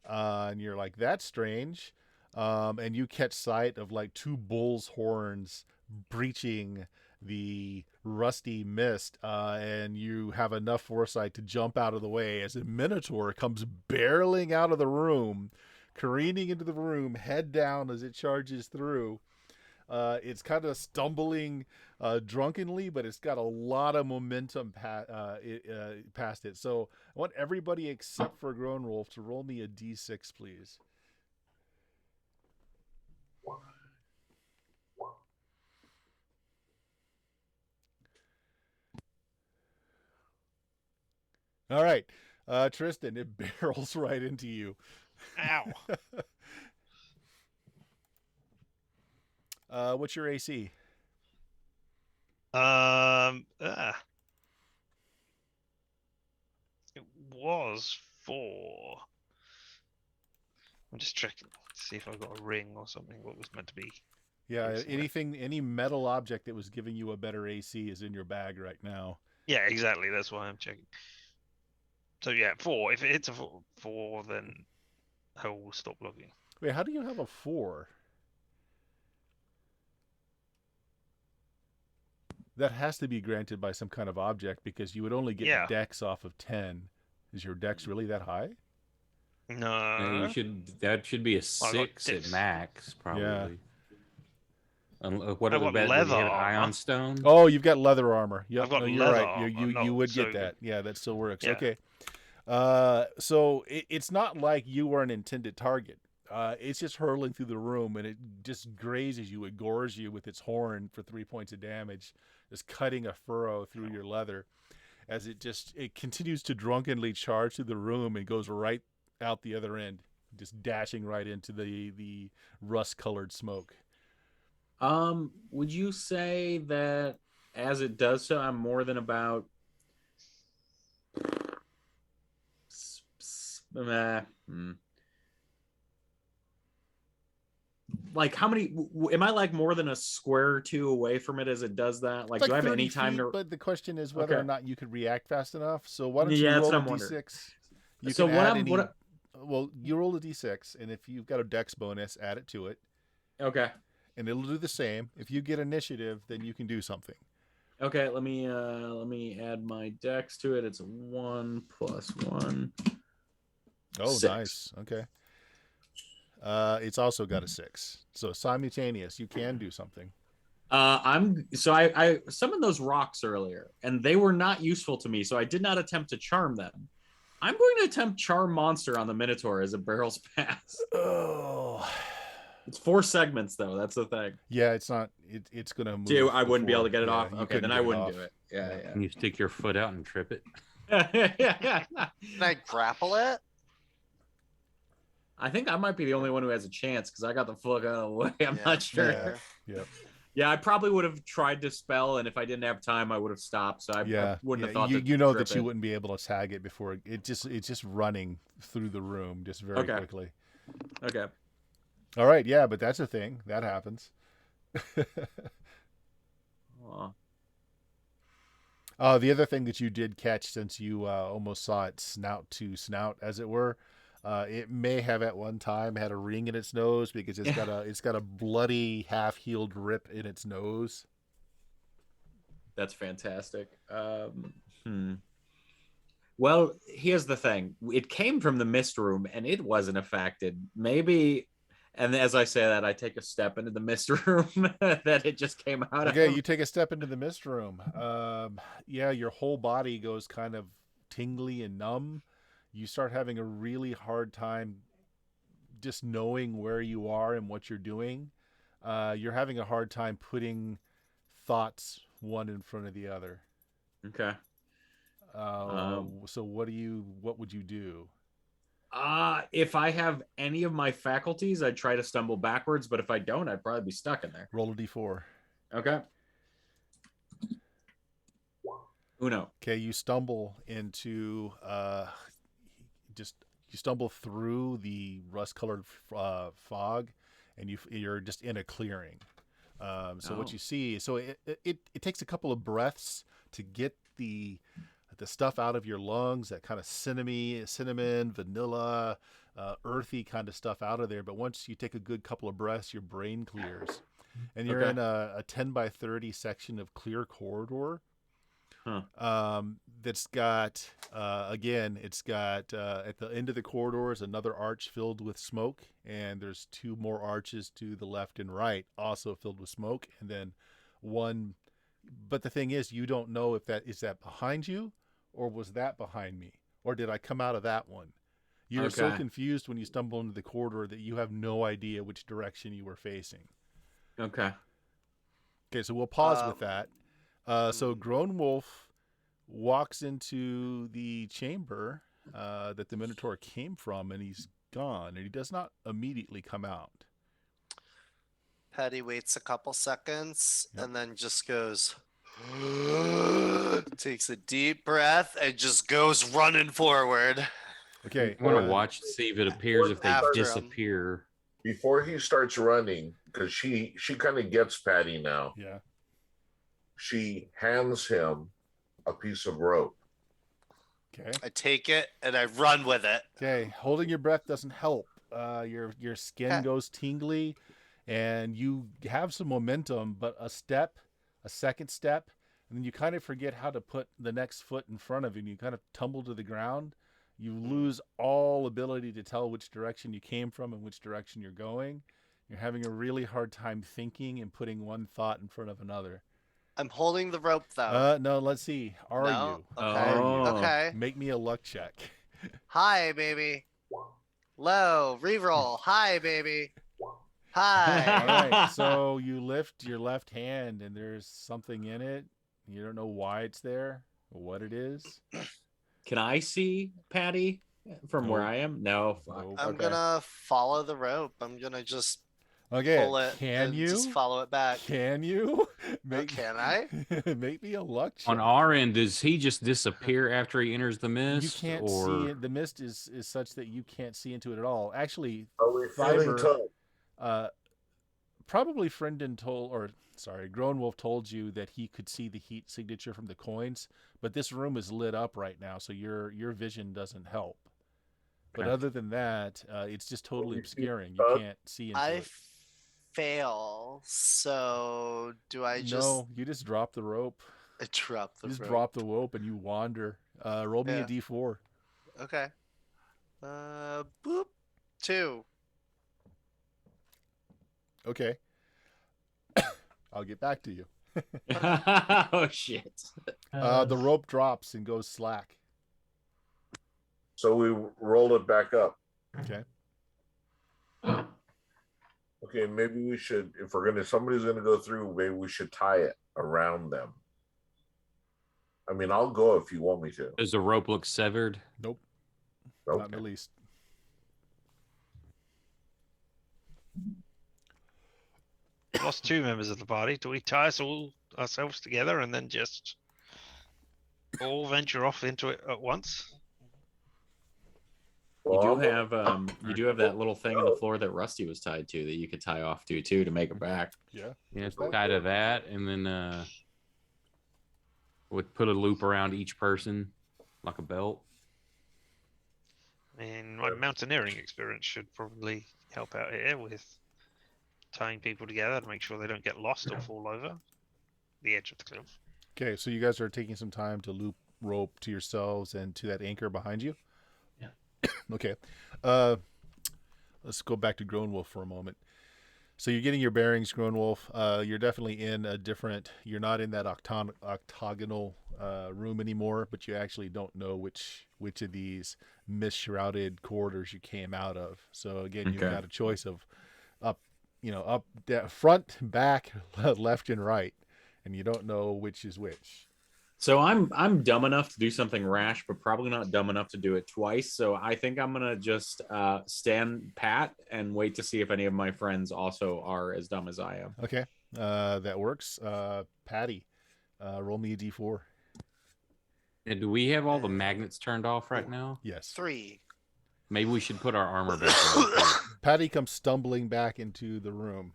and you're like, "That's strange." And you catch sight of like 2 bull's horns breaching the rusty mist, and you have enough foresight to jump out of the way as a Minotaur comes barreling out of the room, careening into the room, head down as it charges through. It's kind of stumbling drunkenly, but it's got a lot of momentum past it. So I want everybody except for Grown Wolf to roll me a d6, please. All right, Tristan, it barrels right into you. Ow. What's your AC? It was 4. I'm just checking to see if I've got a ring or something. What was meant to be. Yeah, Recently. any metal object that was giving you a better AC is in your bag right now. Yeah, exactly. That's why I'm checking. So yeah, 4. If it hits a 4, then I will stop looking. Wait, how do you have a 4? That has to be granted by some kind of object because you would only get Yeah. dex off of 10. Is your dex really that high? No. That should be a Well, I got 6 at this. max, probably. Yeah. What I are the got bet? Would you leather have armor. Ion Stone? Oh, you've got leather armor. Yep. I've got no, you're leather right. armor, You not would so get that. good. Yeah, that still works. Yeah. Okay. So it's not like you were an intended target. It's just hurtling through the room and it just grazes you. It gores you with its horn for 3 points of damage, just cutting a furrow through your leather as it continues to drunkenly charge through the room and goes right out the other end, just dashing right into the rust-colored smoke. Would you say that as it does so, I'm more than about like how many am I like more than a square or two away from it as it does that? Like, It's do I have 30 any time feet, to? But the question is whether Okay. or not you could react fast enough. So why don't you Yeah, that's roll what a I'm wondering. d6? You So can what add I'm any. what? Well, you roll a d6, and if you've got a dex bonus, add it to it, Okay. and it'll do the same. If you get initiative, then you can do something. Okay. Let me add my dex to it. It's 1 + 1. Oh, 6. nice. Okay. It's also got a 6, so simultaneous. You can do something. I summoned those rocks earlier, and they were not useful to me, so I did not attempt to charm them. I'm going to attempt charm monster on the Minotaur as it barrels past. Oh. It's 4 segments though. That's the thing. Yeah, it's not. It's gonna move. So I wouldn't be able to before. get it Yeah, off. you Okay, couldn't then get I it wouldn't off. do it. Yeah, Can you stick your foot out and trip it? yeah. Can I grapple it? I think I might be the only one who has a chance because I got the fuck out of the way. I'm not sure. Yeah. Yep. Yeah, I probably would have tried to spell, and if I didn't have time, I would have stopped. So I wouldn't have thought you know trip that you it. wouldn't be able to tag it before it's just running through the room just very quickly. Okay. All right, yeah, but that's a thing that happens. The other thing that you did catch, since you almost saw it snout to snout, as it were, it may have at one time had a ring in its nose because it's got a bloody half-healed rip in its nose. That's fantastic. Well, here's the thing. It came from the mist room and it wasn't affected. Maybe, and as I say that, I take a step into the mist room that it just came out Okay, of. you take a step into the mist room. Yeah, your whole body goes kind of tingly and numb. You start having a really hard time just knowing where you are and what you're doing. You're having a hard time putting thoughts one in front of the other. Okay. So what would you do? If I have any of my faculties, I'd try to stumble backwards, but if I don't, I'd probably be stuck in there. Roll a d4. Okay. Uno. Okay, you stumble into you stumble through the rust-colored fog, and you're just in a clearing. What you see, it takes a couple of breaths to get the stuff out of your lungs, that kind of cinnamon, vanilla, earthy kind of stuff out of there. But once you take a good couple of breaths, your brain clears, and you're in a 10 by 30 section of clear corridor. Huh. that's got again, it's got at the end of the corridor is another arch filled with smoke, and there's 2 more arches to the left and right also filled with smoke, and then one. But the thing is, you don't know if that is that behind you, or was that behind me, or did I come out of that one? You're so Okay. confused when you stumble into the corridor that you have no idea which direction you were facing. Okay. Okay, so we'll pause with that. So Grown Wolf walks into the chamber that the Minotaur came from, and he's gone, and he does not immediately come out. Patty waits a couple seconds Yep. and then just goes, takes a deep breath and just goes running forward. Okay, I want to watch to see if it appears if they After 'em. disappear. Before he starts running, because she kind of gets Patty now, yeah. she hands him a piece of rope. Okay. I take it and I run with it. Okay. Holding your breath doesn't help. Your skin goes tingly, and you have some momentum, but a second step, and then you kind of forget how to put the next foot in front of you, and you kind of tumble to the ground. You lose all ability to tell which direction you came from and which direction you're going. You're having a really hard time thinking and putting one thought in front of another. I'm holding the rope though. No, let's see. Are No? you? Okay. Are you? Okay. Make me a luck check. Hi, baby. Low. Reroll. Hi, baby. Hi. All right. So you lift your left hand, and there's something in it. You don't know why it's there, or what it is. Can I see Patty from where Nope. I am? No. Fuck. Nope. I'm gonna follow the rope. I'm gonna just Okay. pull it Can and you? just follow it back. Can you? Can I? Make me a luck check. On our end, does he just disappear after he enters the You mist? can't or... see it. The mist is such that you can't see into it at all. Actually, Are we feeling Fiber- tough? probably Grown Wolf told you that he could see the heat signature from the coins, but this room is lit up right now, so your vision doesn't help. But Okay. other than that, it's just totally obscuring. You can't see into I it. fail. So do I just No, you just drop the rope. drop the You just rope? drop the rope and you wander. Roll me a Yeah. d4. Okay. Boop. 2. Okay. I'll get back to you. Oh shit. The rope drops and goes slack. So we roll it back up. Okay. Okay, maybe we should, if somebody's gonna go through, maybe we should tie it around them. I mean, I'll go if you want me to. Does the rope look severed? Nope. Not in Okay. the least. Lost 2 members of the party. Do we tie ourselves together and then just all venture off into it at once? You Well, do have that little thing on the floor that Rusty was tied to that you could tie off to too to make it back. Yeah. Yeah, tie to that, and then would put a loop around each person like a belt. I mean, my mountaineering experience should probably help out here with tying people together to make sure they don't get lost or fall over the edge of the cliff. Okay, so you guys are taking some time to loop rope to yourselves and to that anchor behind you? Yeah. Okay. Let's go back to Grown Wolf for a moment. So you're getting your bearings, Grown Wolf. You're definitely in a different... You're not in that octagonal room anymore, but you actually don't know which of these mist-shrouded corridors you came out of. So again, you've Okay. got a choice of front, back, left, and right, and you don't know which is which. So I'm dumb enough to do something rash, but probably not dumb enough to do it twice. So I think I'm gonna just stand pat and wait to see if any of my friends also are as dumb as I am. Okay, that works. Patty, roll me a d4. And do we have all the magnets turned off right now? Yes. 3. Maybe we should put our armor back on. Patty comes stumbling back into the room.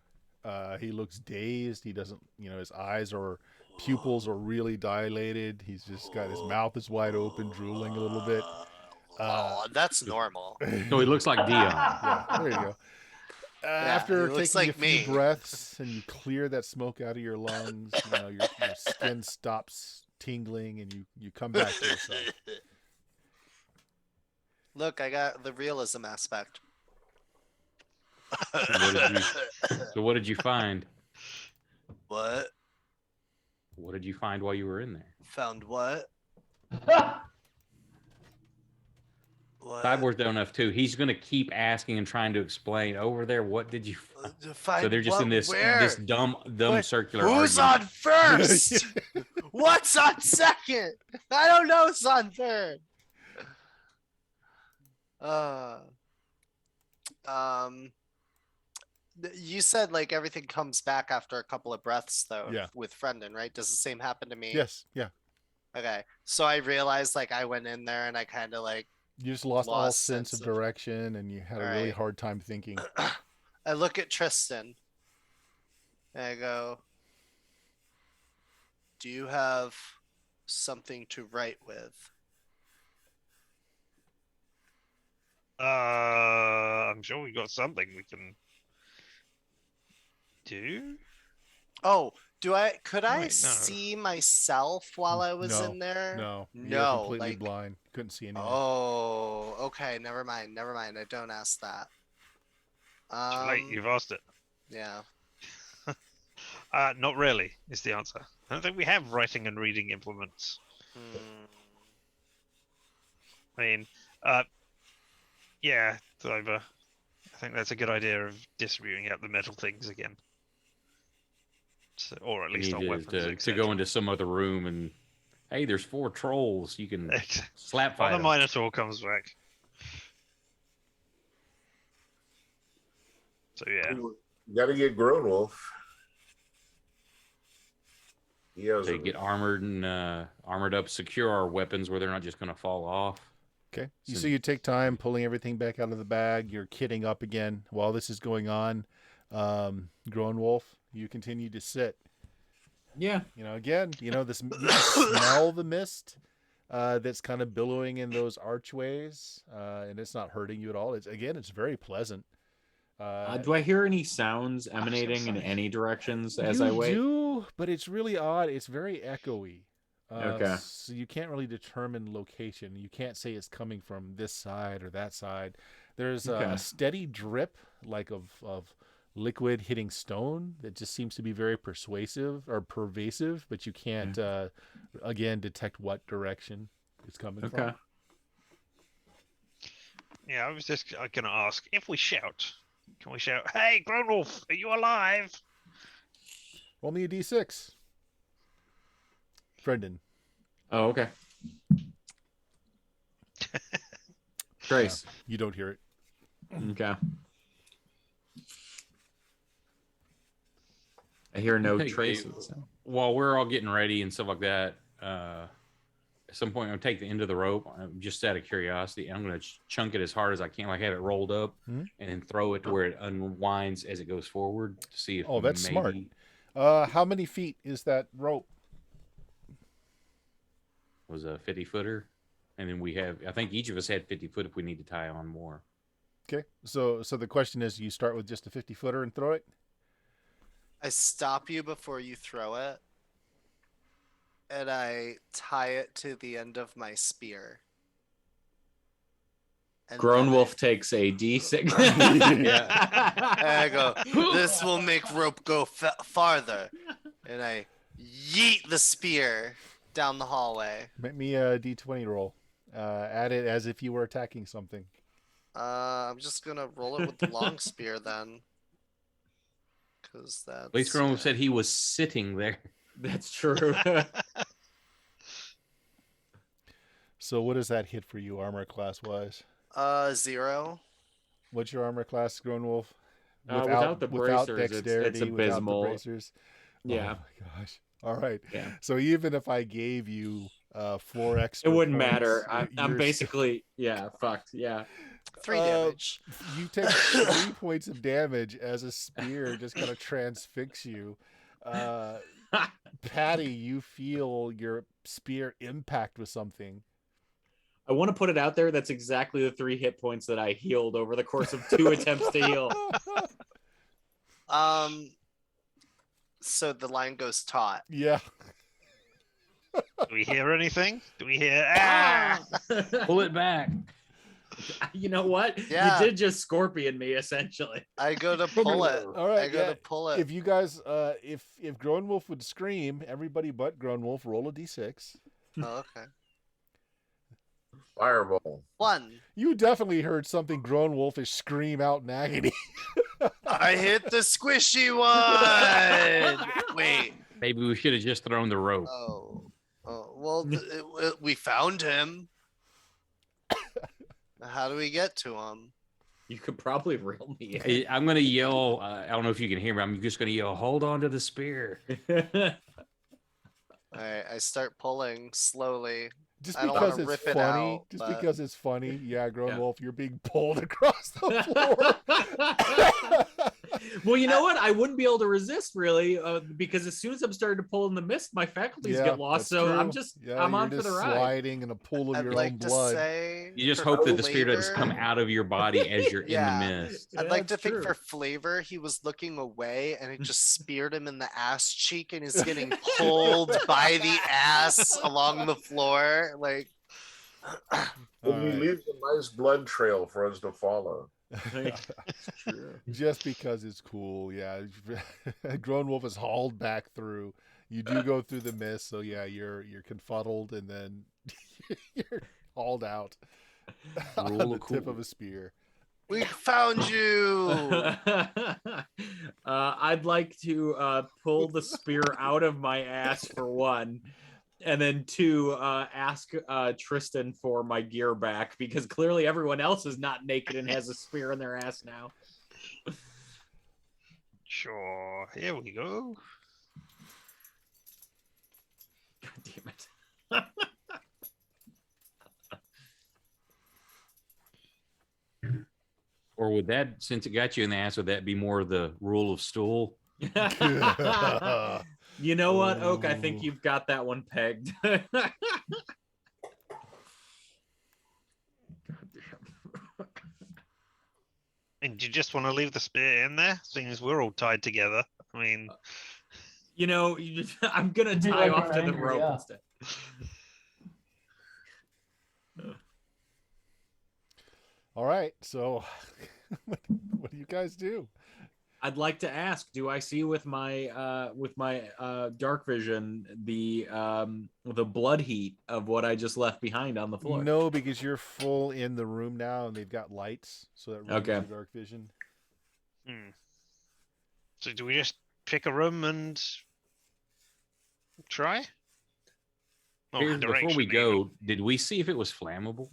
He looks dazed. He doesn't, his eyes or pupils are really dilated. He's just got his mouth is wide open, drooling a little bit. Oh, that's normal. So he looks like Dion. Yeah, there you go. After he looks taking like a few me. breaths and you clear that smoke out of your lungs, your skin stops tingling, and you come back to yourself. Look, I got the realism aspect. So what did you find? What? What did you find while you were in there? Found what? What? Cyborg's done enough too. He's gonna keep asking and trying to explain over there. What did you find? So they're just in this dumb Wait, circular. Who's argument. on first? What's on second? I don't know who's on third. You said like everything comes back after a couple of breaths though. Yeah. With Brendan, right? Does the same happen to me? Yes. Yeah. Okay. So I realized like I went in there and I kind of like You just lost all Lost sense sense of of- direction, and you had a really Alright. hard time thinking. I look at Tristan and I go, "Do you have something to write with?" I'm sure we got something we can do. Oh, could I Wait, no. see myself while I was No, in there? No, you're No, completely like, blind. Couldn't see anything. oh, okay, never mind. I don't ask that. Too late, you've asked it. Yeah. Not really, is the answer. I don't think we have writing and reading implements. Hmm. I mean, yeah, Diver. I think that's a good idea of distributing out the metal things again. So, or at You least need our weapons. to etc. go into some other room and hey, there's 4 trolls. You can slap fight When the 'em. Minotaur comes back. So yeah. You got to get Grown Wolf. He has They get armored and armored up, secure our weapons where they're not just going to fall off. Okay. So- So you take time pulling everything back out of the bag. You're kitting up again while this is going on. Grown Wolf, you continue to sit. Yeah. Again, you can smell the mist that's kind of billowing in those archways, and it's not hurting you at all. It's very pleasant. Do I hear any sounds emanating in any directions as I wait? You do, but it's really odd. It's very echoey. Okay. So you can't really determine location. You can't say it's coming from this side or that side. There's Okay. a steady drip, like of liquid hitting stone, that just seems to be very pervasive, but you can't again detect what direction it's coming Okay. from. Yeah, I was just going to ask, if we shout, can we shout, "Hey, Grown Wolf, are you alive?" Roll me a d6. Brendan. Oh, okay. Trace. You don't hear it. Okay. I hear no Hey, traces. While we're all getting ready and stuff like that, at some point I'm gonna take the end of the rope, just out of curiosity, and I'm gonna chunk it as hard as I can, like have it rolled up, Mhm. and then throw it to where it unwinds as it goes forward to see if. Oh, that's smart. maybe How many feet is that rope? was a 50-footer, and then we have. I think each of us had 50 foot if we need to tie on more. Okay. So the question is, you start with just a 50-footer and throw it? I stop you before you throw it, and I tie it to the end of my spear. And Grown then Wolf takes a D6. And I go, "This will make rope go farther," and I yeet the spear down the hallway. Make me a d20 roll. Add it as if you were attacking something. I'm just gonna roll it with the long spear then, because that's. At least Grown said he was sitting there. That's true. So what does that hit for you, armor class wise? 0. What's your armor class, Grown Wolf? Without the without bracers, it's dexterity, without the abysmal. bracers. Yeah. Oh my gosh. All right. Yeah. So even if I gave you 4 It extra wouldn't points, matter. you're I'm still- basically, fucked. Yeah. 3 damage. You take 3 points of damage as a spear just kind of transfix you. Patty, you feel your spear impact with something. I want to put it out there. That's exactly the 3 hit points that I healed over the course of 2 attempts to heal. So the line goes taut. Yeah. Do we hear anything? Do we hear? Ah! Pull it back. You know what? Yeah. You did just scorpion me, essentially. I go to pull it. All right, I go yeah. to pull it. If you guys, if Grown Wolf would scream, everybody but Grown Wolf roll a d6. Oh, okay. Fireball. 1. You definitely heard something Grown Wolfish scream out in agony. I hit the squishy one. Wait. Maybe we should have just thrown the rope. Oh. Well, we found him. How do we get to him? You could probably reel me in. Hey, I'm gonna yell. I don't know if you can hear me. I'm just gonna yell, "Hold on to the spear!" All right, I start pulling slowly. Just I don't because wanna it's rip it funny. out, Just but- because it's funny. Yeah, Grown Yeah. Wolf, you're being pulled across the floor. Well, you know what? I wouldn't be able to resist really, because as soon as I'm starting to pull in the mist, my faculties Yeah, get lost. that's So I'm true. just, Yeah, I'm you're on for just the ride. sliding in a pool of I'd your like own to blood. say You just for hope that the spear doesn't come flavor- out of your body as you're Yeah. in the mist. I'd Yeah, like to it's think true. for flavor, he was looking away and it just speared him in the ass cheek and is getting pulled by the ass along the floor. Like, All Well, he right. leaves a nice blood trail for us to follow. Just because it's cool, yeah. Grown Wolf is hauled back through. You do go through the mist, so yeah, you're confuddled and then you're hauled out on Rule the of tip cool. of a spear. we found you. I'd like to pull the spear out of my ass for one, and then two, ask Tristan for my gear back because clearly everyone else is not naked and has a spear in their ass now. Sure. Here we go. God damn it. Or would that, since it got you in the ass, would that be more the rule of stool? You know what, Oak? I Ooh. think you've got that one pegged. And you just want to leave the spear in there, seeing as we're all tied together. I mean, You know, I'm gonna Be tie like off to an the anchor, rope yeah. instead. All right, so what do you guys do? I'd like to ask: do I see with my dark vision the blood heat of what I just left behind on the floor? No, because you're full in the room now, and they've got lights, so that ruins Okay. your dark vision. so do we just pick a room and try? Oh, Here's, before direction, we even. go, did we see if it was flammable?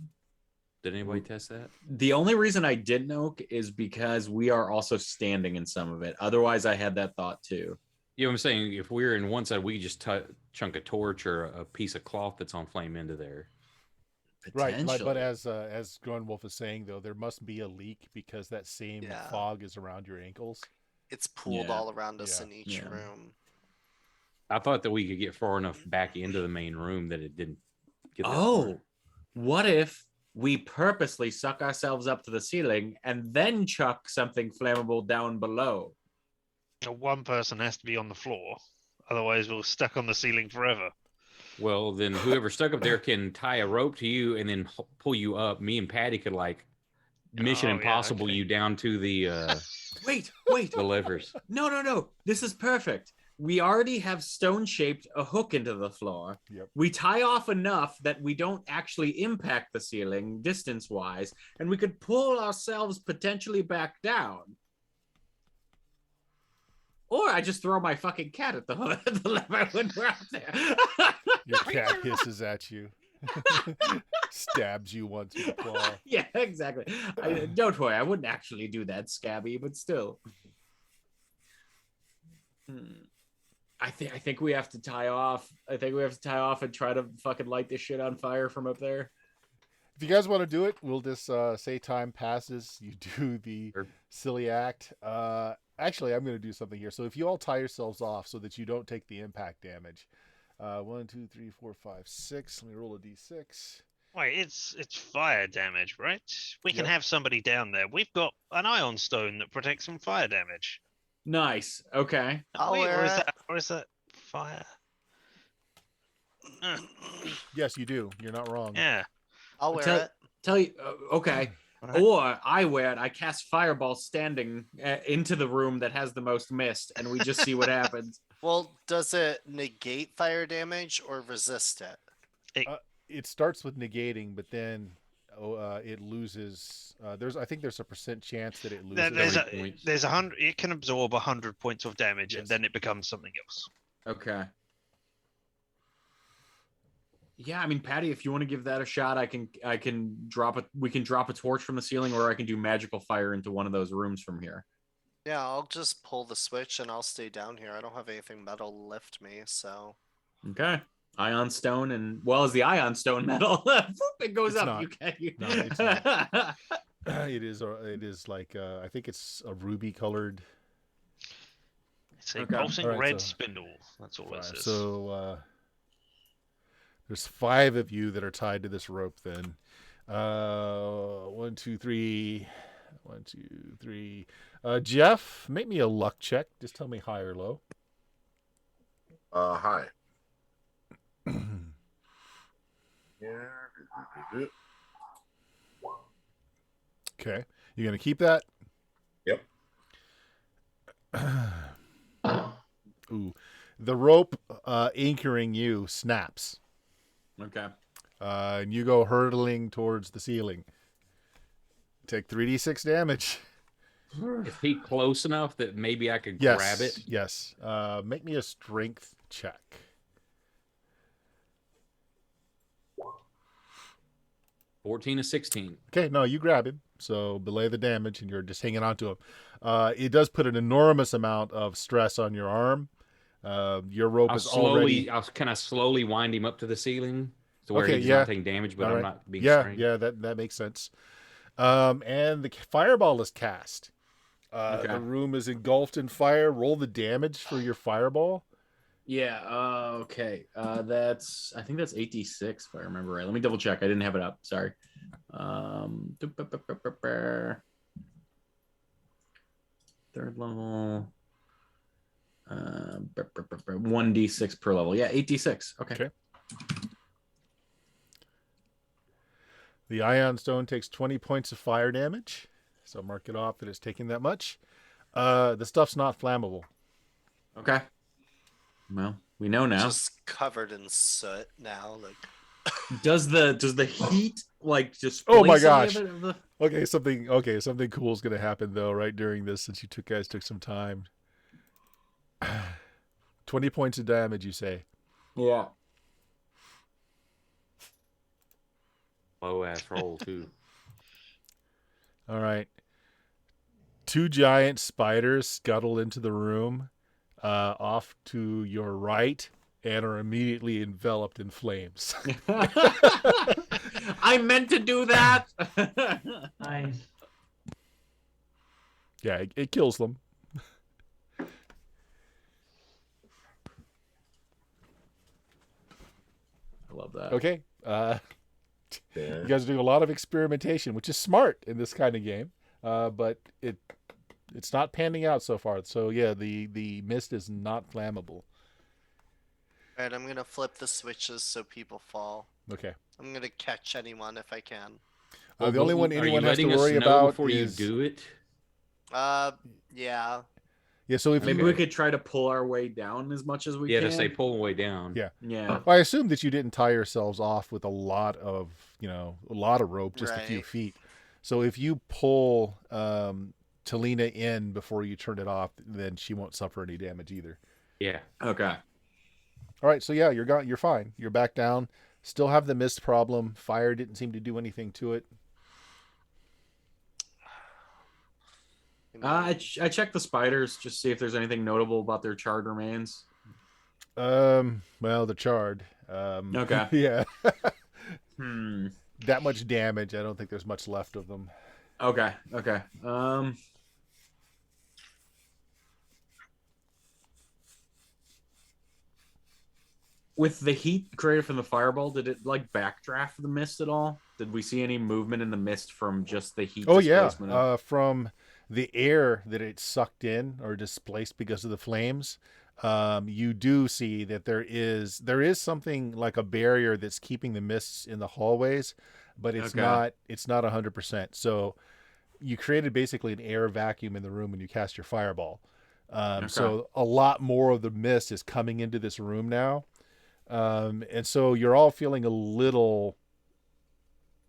Did anybody test that? The only reason I didn't, Oak, is because we are also standing in some of it. Otherwise, I had that thought too. You know what I'm saying? If we're in one side, we could just chunk a torch or a piece of cloth that's on flame into there. Right, but Potentially. as Grown Wolf is saying though, there must be a leak because that same Yeah. fog is around your ankles. It's pooled Yeah. all around us Yeah. in each Yeah. room. I thought that we could get far enough back into the main room that it didn't get that Oh, far. what if we purposely suck ourselves up to the ceiling and then chuck something flammable down below? So one person has to be on the floor, otherwise we're stuck on the ceiling forever. Well, then whoever stuck up there can tie a rope to you and then pull you up. Me and Patty could like Mission Oh, yeah, Impossible okay. you down to the Wait. the levers. No. This is perfect. We already have stone-shaped a hook into the floor. Yep. We tie off enough that we don't actually impact the ceiling distance-wise, and we could pull ourselves potentially back down. Or I just throw my fucking cat at the lever when we're up there. Your cat hisses at you, stabs you once with a claw. Yeah, exactly. Don't worry, I wouldn't actually do that, Scabby, but still. I think we have to tie off. I think we have to tie off and try to fucking light this shit on fire from up there. If you guys want to do it, we'll just say time passes. You do the Sure. silly act. Actually, I'm going to do something here. So if you all tie yourselves off so that you don't take the impact damage. 1, 2, 3, 4, 5, 6. Let me roll a d6. Wait, it's fire damage, right? We can Yep. have somebody down there. We've got an ion stone that protects from fire damage. Nice. Okay. I'll Wait, wear it. or is that fire? Yes, you do. You're not wrong. Yeah. I'll wear Tell- it. Tell you, okay. All right. Or I wear it. I cast Fireball standing into the room that has the most mist, and we just see what happens. Well, does it negate fire damage or resist it? It starts with negating, but then it loses. I think there's a percent chance that it loses. There's 100. It can absorb 100 points of damage, Yes. and then it becomes something else. Okay. Yeah, I mean, Patty, if you want to give that a shot, I can drop it. We can drop a torch from the ceiling, or I can do magical fire into one of those rooms from here. Yeah, I'll just pull the switch and I'll stay down here. I don't have anything metal to lift me, so. Okay. Ion stone, and well as the ion stone metal, it goes It's up. not. You can. No, it's not. It is like I think it's a ruby colored. It's a Okay. pulsing All right, red so- spindle. That's all it says. So there's 5 of you that are tied to this rope. Then 1, 2, 3. 1, 2, 3. Jeff, make me a luck check. Just tell me high or low. Hi. Okay, you gonna keep that? Yep. Ooh, the rope anchoring you snaps, Okay. and you go hurtling towards the ceiling. Take 3d6 damage. Is he close enough that maybe I could Yes, grab it? yes. Make me a strength check. 14 to 16. Okay, no, you grab him. So belay the damage, and you're just hanging on to him. It does put an enormous amount of stress on your arm. Your rope is already. I'll kind of slowly wind him up to the ceiling to where Okay, he's yeah. not taking damage, but All I'm right. not being Yeah, strained. yeah, that makes sense. And the fireball is cast. Okay. The room is engulfed in fire. Roll the damage for your fireball. Yeah. Okay. I think that's 86 if I remember right. Let me double check. I didn't have it up. Sorry. Third level. 1d6 per level. Yeah, 8d6. Okay. Okay. The ion stone takes 20 points of fire damage. So mark it off that it's taking that much. The stuff's not flammable. Okay. Well, we know now. Just covered in soot now. Like, Does the heat like just Oh my place any gosh. of it of the- Okay, something cool is gonna happen though, right during this, since you guys took some time. 20 points of damage, you say? Yeah. Low ass roll, too. All right. 2 giant spiders scuttle into the room, off to your right, and are immediately enveloped in flames. I meant to do that. Nice. Yeah, it kills them. I love that. Okay. Yeah. You guys are doing a lot of experimentation, which is smart in this kind of game, but it's not panning out so far. So yeah, the mist is not flammable. alright, I'm gonna flip the switches so people fall. Okay. I'm gonna catch anyone if I can. The only one Are you anyone has to letting us worry know about before is you do it? Yeah. yeah. So if Maybe you, we could try to pull our way down as much as we Yeah, can. to say pull way down. Yeah. Yeah. I assume that you didn't tie yourselves off with a lot of rope, just a few Right. feet. So if you pull Talina in before you turn it off, then she won't suffer any damage either. Yeah. Okay. All right, so yeah, you're fine. You're back down. Still have the mist problem. Fire didn't seem to do anything to it. I checked the spiders just see if there's anything notable about their charred remains. Well, they're charred. Okay. Yeah. Hmm. That much damage. I don't think there's much left of them. Okay. Okay. With the heat created from the fireball, did it like backdraft the mist at all? Did we see any movement in the mist from just the heat Oh yeah, displacement? from the air that it sucked in or displaced because of the flames. you do see that there is something like a barrier that's keeping the mists in the hallways, but it's Okay. not 100%. So you created basically an air vacuum in the room when you cast your fireball. Okay. So a lot more of the mist is coming into this room now. And so you're all feeling a little,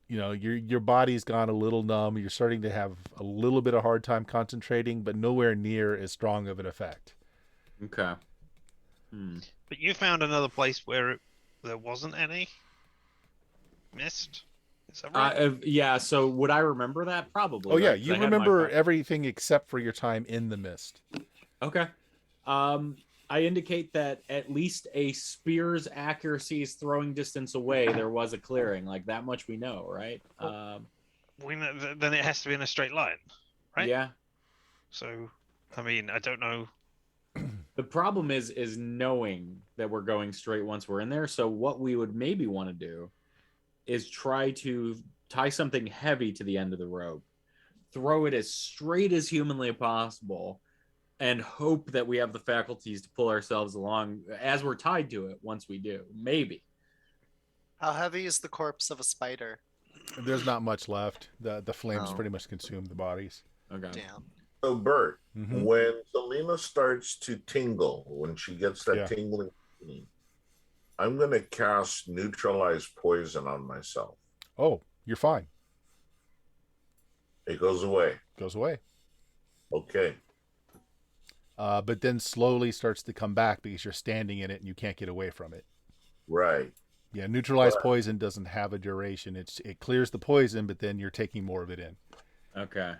your body's gone a little numb. You're starting to have a little bit of hard time concentrating, but nowhere near as strong of an effect. Okay. But you found another place where there wasn't any mist. Is that right? Yeah. So would I remember that? Probably. Oh yeah, right? 'Cause you I had my remember fi- everything except for your time in the mist. Okay. I indicate that at least a spear's accuracy's throwing distance away, there was a clearing. Like that much we know, right? We know, then it has to be in a straight line, right? Yeah. So, I mean, I don't know. The problem is knowing that we're going straight once we're in there. So what we would maybe want to do is try to tie something heavy to the end of the rope, throw it as straight as humanly possible, and hope that we have the faculties to pull ourselves along as we're tied to it once we do. Maybe. How heavy is the corpse of a spider? There's not much left. The flames Oh. pretty much consume the bodies. Okay. Damn. So, Bert, Mhm. when Selena starts to tingle, when she gets that Yeah. tingling feeling, I'm going to cast neutralize poison on myself. Oh, you're fine. It goes away. Goes away. Okay. But then slowly starts to come back because you're standing in it and you can't get away from it. Right. Yeah, neutralized poison doesn't have a duration. It clears the poison, but then you're taking more of it in. Okay.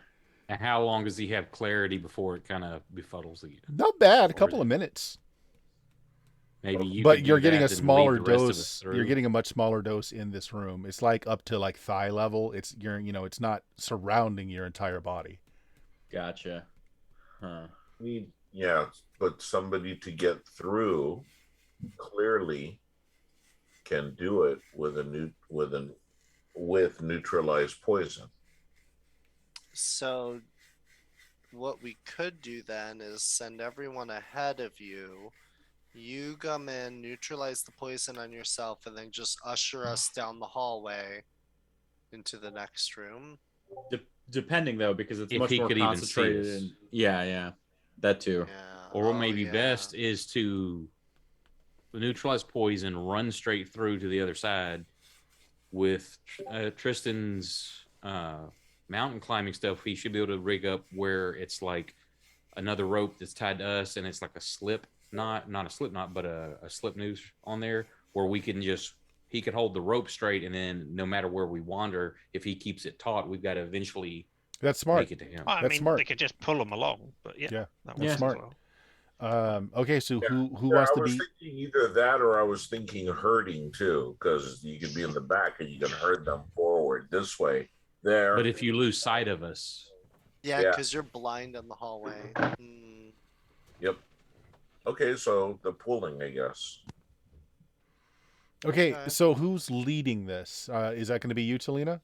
And how long does he have clarity before it kind of befuddles again? Not bad, a Or couple is of minutes. Maybe you. But could you're do getting that a and lead smaller the rest of us dose. through. You're getting a much smaller dose in this room. It's like up to like thigh level. It's it's not surrounding your entire body. Gotcha. Huh. Yeah, but somebody to get through clearly can do it with neutralized poison. So, what we could do then is send everyone ahead of you. You come in, neutralize the poison on yourself, and then just usher us down the hallway into the next room. Depending though, because it's If much he more could even see concentrated. us. And yeah, that too. Yeah. Or what oh, may be yeah. best is to neutralize poison, run straight through to the other side with Tristan's mountain climbing stuff. He should be able to rig up where it's like another rope that's tied to us, and it's like a slip knot, not a slip knot, but a slip noose on there, where we can just he could hold the rope straight, and then no matter where we wander, if he keeps it taut, we've got to eventually That's smart. make it to him. Well, I That's mean, smart. they could just pull them along, but yeah, Yeah, that that's works as smart. well. Okay, so Yeah. who wants I to was be? thinking either that or I was thinking herding too, because you could be in the back and you can herd them forward this way, there. But if you lose sight of us, Yeah, Yeah. because you're blind in the hallway. Yep. Okay, so the pulling, I guess. Okay, Okay. so who's leading this? Is that going to be you, Talina?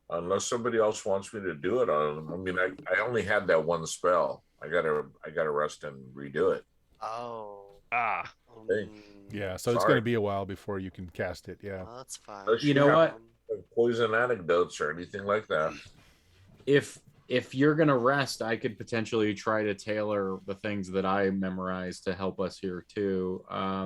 Unless somebody else wants me to do it. I mean, I only had that one spell. I gotta rest and redo it. Oh. Ah, Hey. Yeah, so it's Sorry. going to be a while before you can cast it. Yeah. Well, that's fine. Unless You know have what? poison anecdotes or anything like that. If you're gonna rest, I could potentially try to tailor the things that I memorized to help us here too. I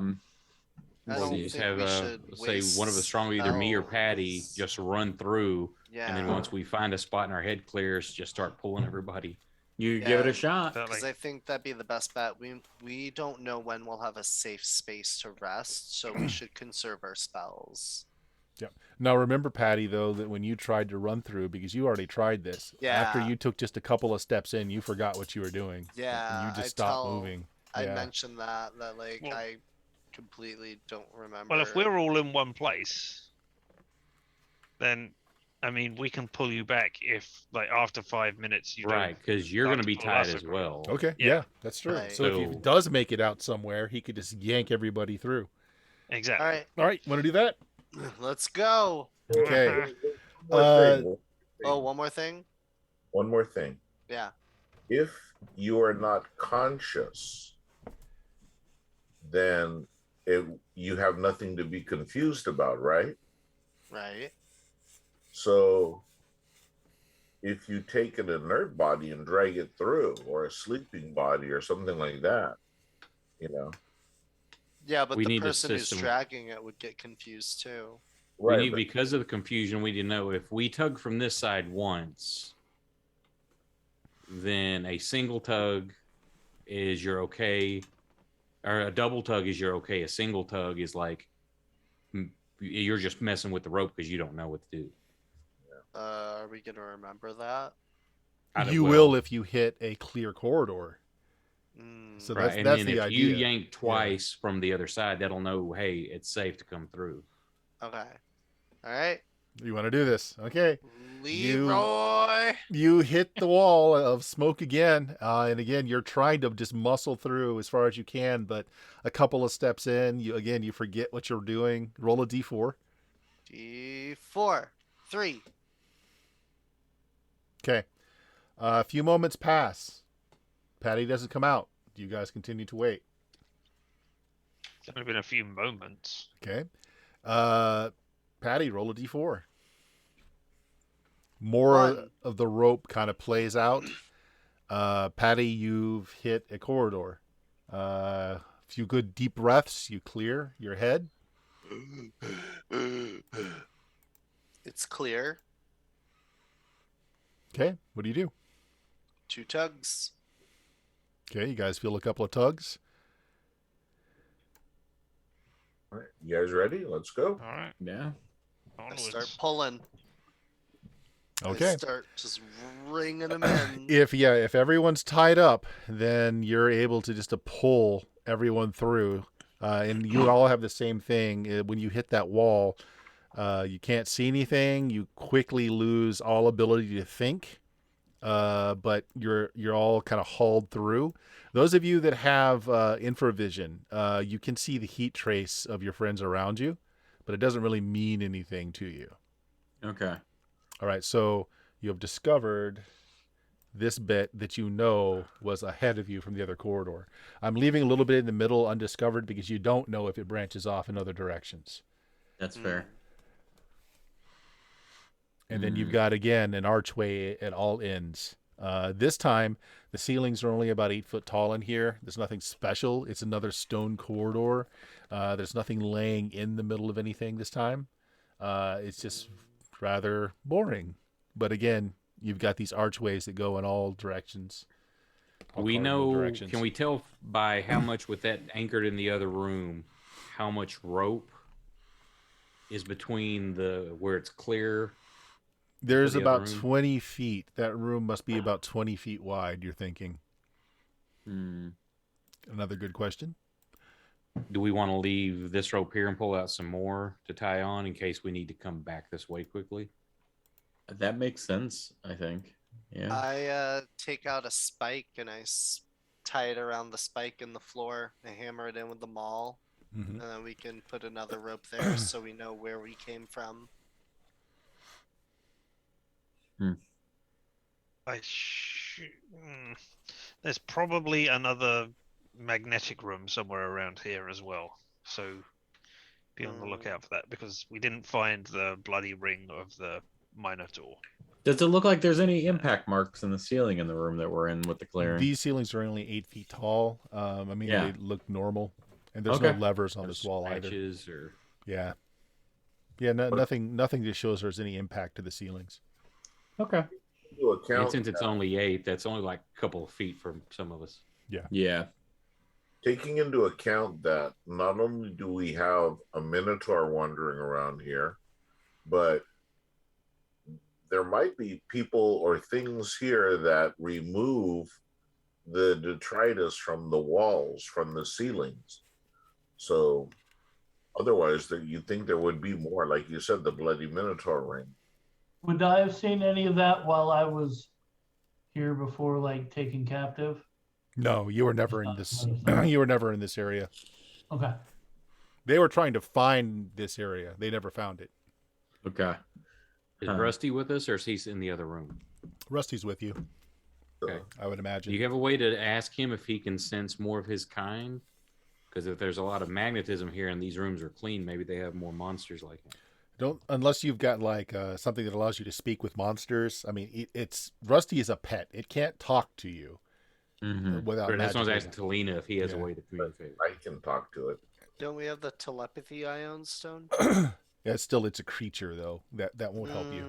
or don't you just think have we should say one of us waste strong, either me or Patty, spells. just run through, Yeah. and then once we find a spot in our head clears, just start pulling everybody. You give it Yeah. a shot. Because I think that'd be the best bet. We don't know when we'll have a safe space to rest, so we should conserve our spells. Now remember, Patty, though, that when you tried to run through, because you already tried this, after Yeah. you took just a couple of steps in, you forgot what you were doing. Yeah, And you just I stopped tell- moving. I Yeah. mentioned that like Well- I completely don't remember. well, if we're all in one place, then I mean, we can pull you back if, like, after 5 minutes you Right, because you're going to start be to pull tied us as across. well. Okay, Yeah. yeah, that's true. Right. So if he So- does make it out somewhere, he could just yank everybody through. don't. Exactly. All right, All right, want to do that? let's go. Okay. One more thing. Oh, one more thing. One more thing. Yeah. If you are not conscious, then you have nothing to be confused about, right? Right. So if you take an inert body and drag it through, or a sleeping body or something like that, you know. Yeah, but We the need a person who's system. dragging it would get confused too. We Right, need, but because of the confusion, we need to know if we tug from this side once, then a single tug is you're okay, or a double tug is you're okay. A single tug is like you're just messing with the rope because you don't know what to do. Are we gonna remember that? You will if you hit a clear corridor. Mm. So right, and that's then the if you idea. yank twice from the other side, that'll know, hey, it's safe to come through. Okay. All right. You want to do this? Okay. Leroy. You hit the wall of smoke again, and again you're trying to just muscle through as far as you can, but a couple of steps in, you forget what you're doing. Roll a d4. D4. 3. Okay. A few moments pass. Patty doesn't come out. Do you guys continue to wait? It's only been a few moments. Okay. Patty, roll a d4. More 1. of the rope kind of plays out. Patty, you've hit a corridor. A few good deep breaths. You clear your head. It's clear. Okay. What do you do? 2 tugs. Okay. You guys feel a couple of tugs. all right, you guys ready? Let's go. All right. Yeah. I Onwards. start pulling. Okay. I start just ringing them in. If everyone's tied up, then you're able to just to pull everyone through, and you all have the same thing. When you hit that wall, you can't see anything. You quickly lose all ability to think, but you're all kind of hauled through. Those of you that have infravision, you can see the heat trace of your friends around you, but it doesn't really mean anything to you. Okay. All right, so you have discovered this bit that you know was ahead of you from the other corridor. I'm leaving a little bit in the middle undiscovered because you don't know if it branches off in other directions. That's fair. And then you've got, again, an archway at all ends. This time, the ceilings are only about 8 foot tall in here. There's nothing special. It's another stone corridor. There's nothing laying in the middle of anything this time. It's just rather boring. But again, you've got these archways that go in all directions. We know, can we tell by how much with that anchored in the other room, how much rope is between where it's clear? There's the about other room? 20 feet. That room must be about 20 feet wide, you're thinking. Another good question. Do we want to leave this rope here and pull out some more to tie on in case we need to come back this way quickly? That makes sense, I think. Yeah. I take out a spike and I tie it around the spike in the floor. I hammer it in with the maul, and then we can put another rope there so we know where we came from. There's probably another magnetic room somewhere around here as well. So be on the lookout for that, because we didn't find the bloody ring of the Minotaur. Does it look like there's any impact marks in the ceiling in the room that we're in with the clearing? These ceilings are only 8 feet tall. They look normal. And there's Okay. no levers on this wall either. Or... Yeah. Yeah, nothing that shows there's any impact to the ceilings. Okay. To account And since it's only 8, that's only like a couple of feet from some of us. Yeah. taking into account that not only do we have a Minotaur wandering around here, but there might be people or things here that remove the detritus from the walls, from the ceilings. So otherwise, you'd think there would be more, like you said, the bloody Minotaur ring. Would I have seen any of that while I was here before, like taken captive? No, you were never in this. You were never in this area. Okay. They were trying to find this area. They never found it. Okay. Is Rusty with us, or is he in the other room? Rusty's with you. So, Okay. I would imagine. Do you have a way to ask him if he can sense more of his kind? Because if there's a lot of magnetism here and these rooms are clean, maybe they have more monsters like him. Don't unless you've got like something that allows you to speak with monsters. I mean, it's Rusty is a pet. It can't talk to you without But that's magic. what I was asking Talina if he has a Yeah. way to communicate. I can talk to it. Don't we have the telepathy ion stone? Yeah, it's a creature though. That won't help you.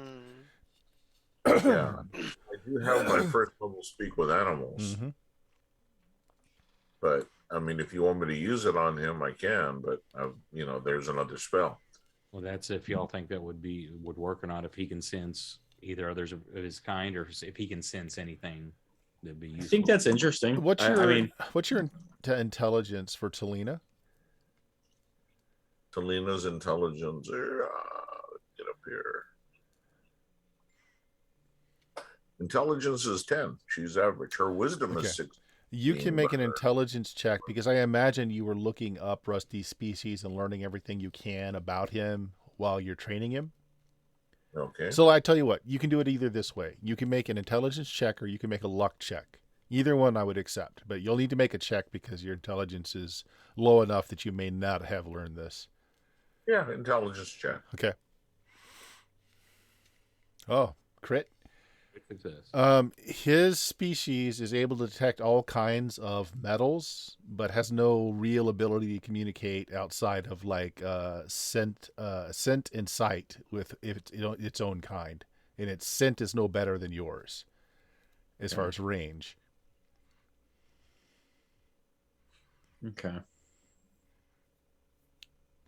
Yeah, I do have my first level speak with animals, Mm-hmm. but I mean, if you want me to use it on him, I can. But there's another spell. Well, that's if y'all think that would work or not. If he can sense either others of his kind, or if he can sense anything that'd be useful. I think that's interesting. What's I your mean, intelligence for Talina? Talina's intelligence. Get up here. Intelligence is 10. She's average. Her wisdom Okay. is 6. You can make an intelligence check because I imagine you were looking up Rusty's species and learning everything you can about him while you're training him. Okay. So I tell you what, you can do it either this way. You can make an intelligence check or you can make a luck check. Either one I would accept, but you'll need to make a check because your intelligence is low enough that you may not have learned this. Yeah, intelligence check. Okay. Oh, crit. Success. His species is able to detect all kinds of metals, but has no real ability to communicate outside of like scent and sight with its own kind, and its scent is no better than yours as far as range. okay.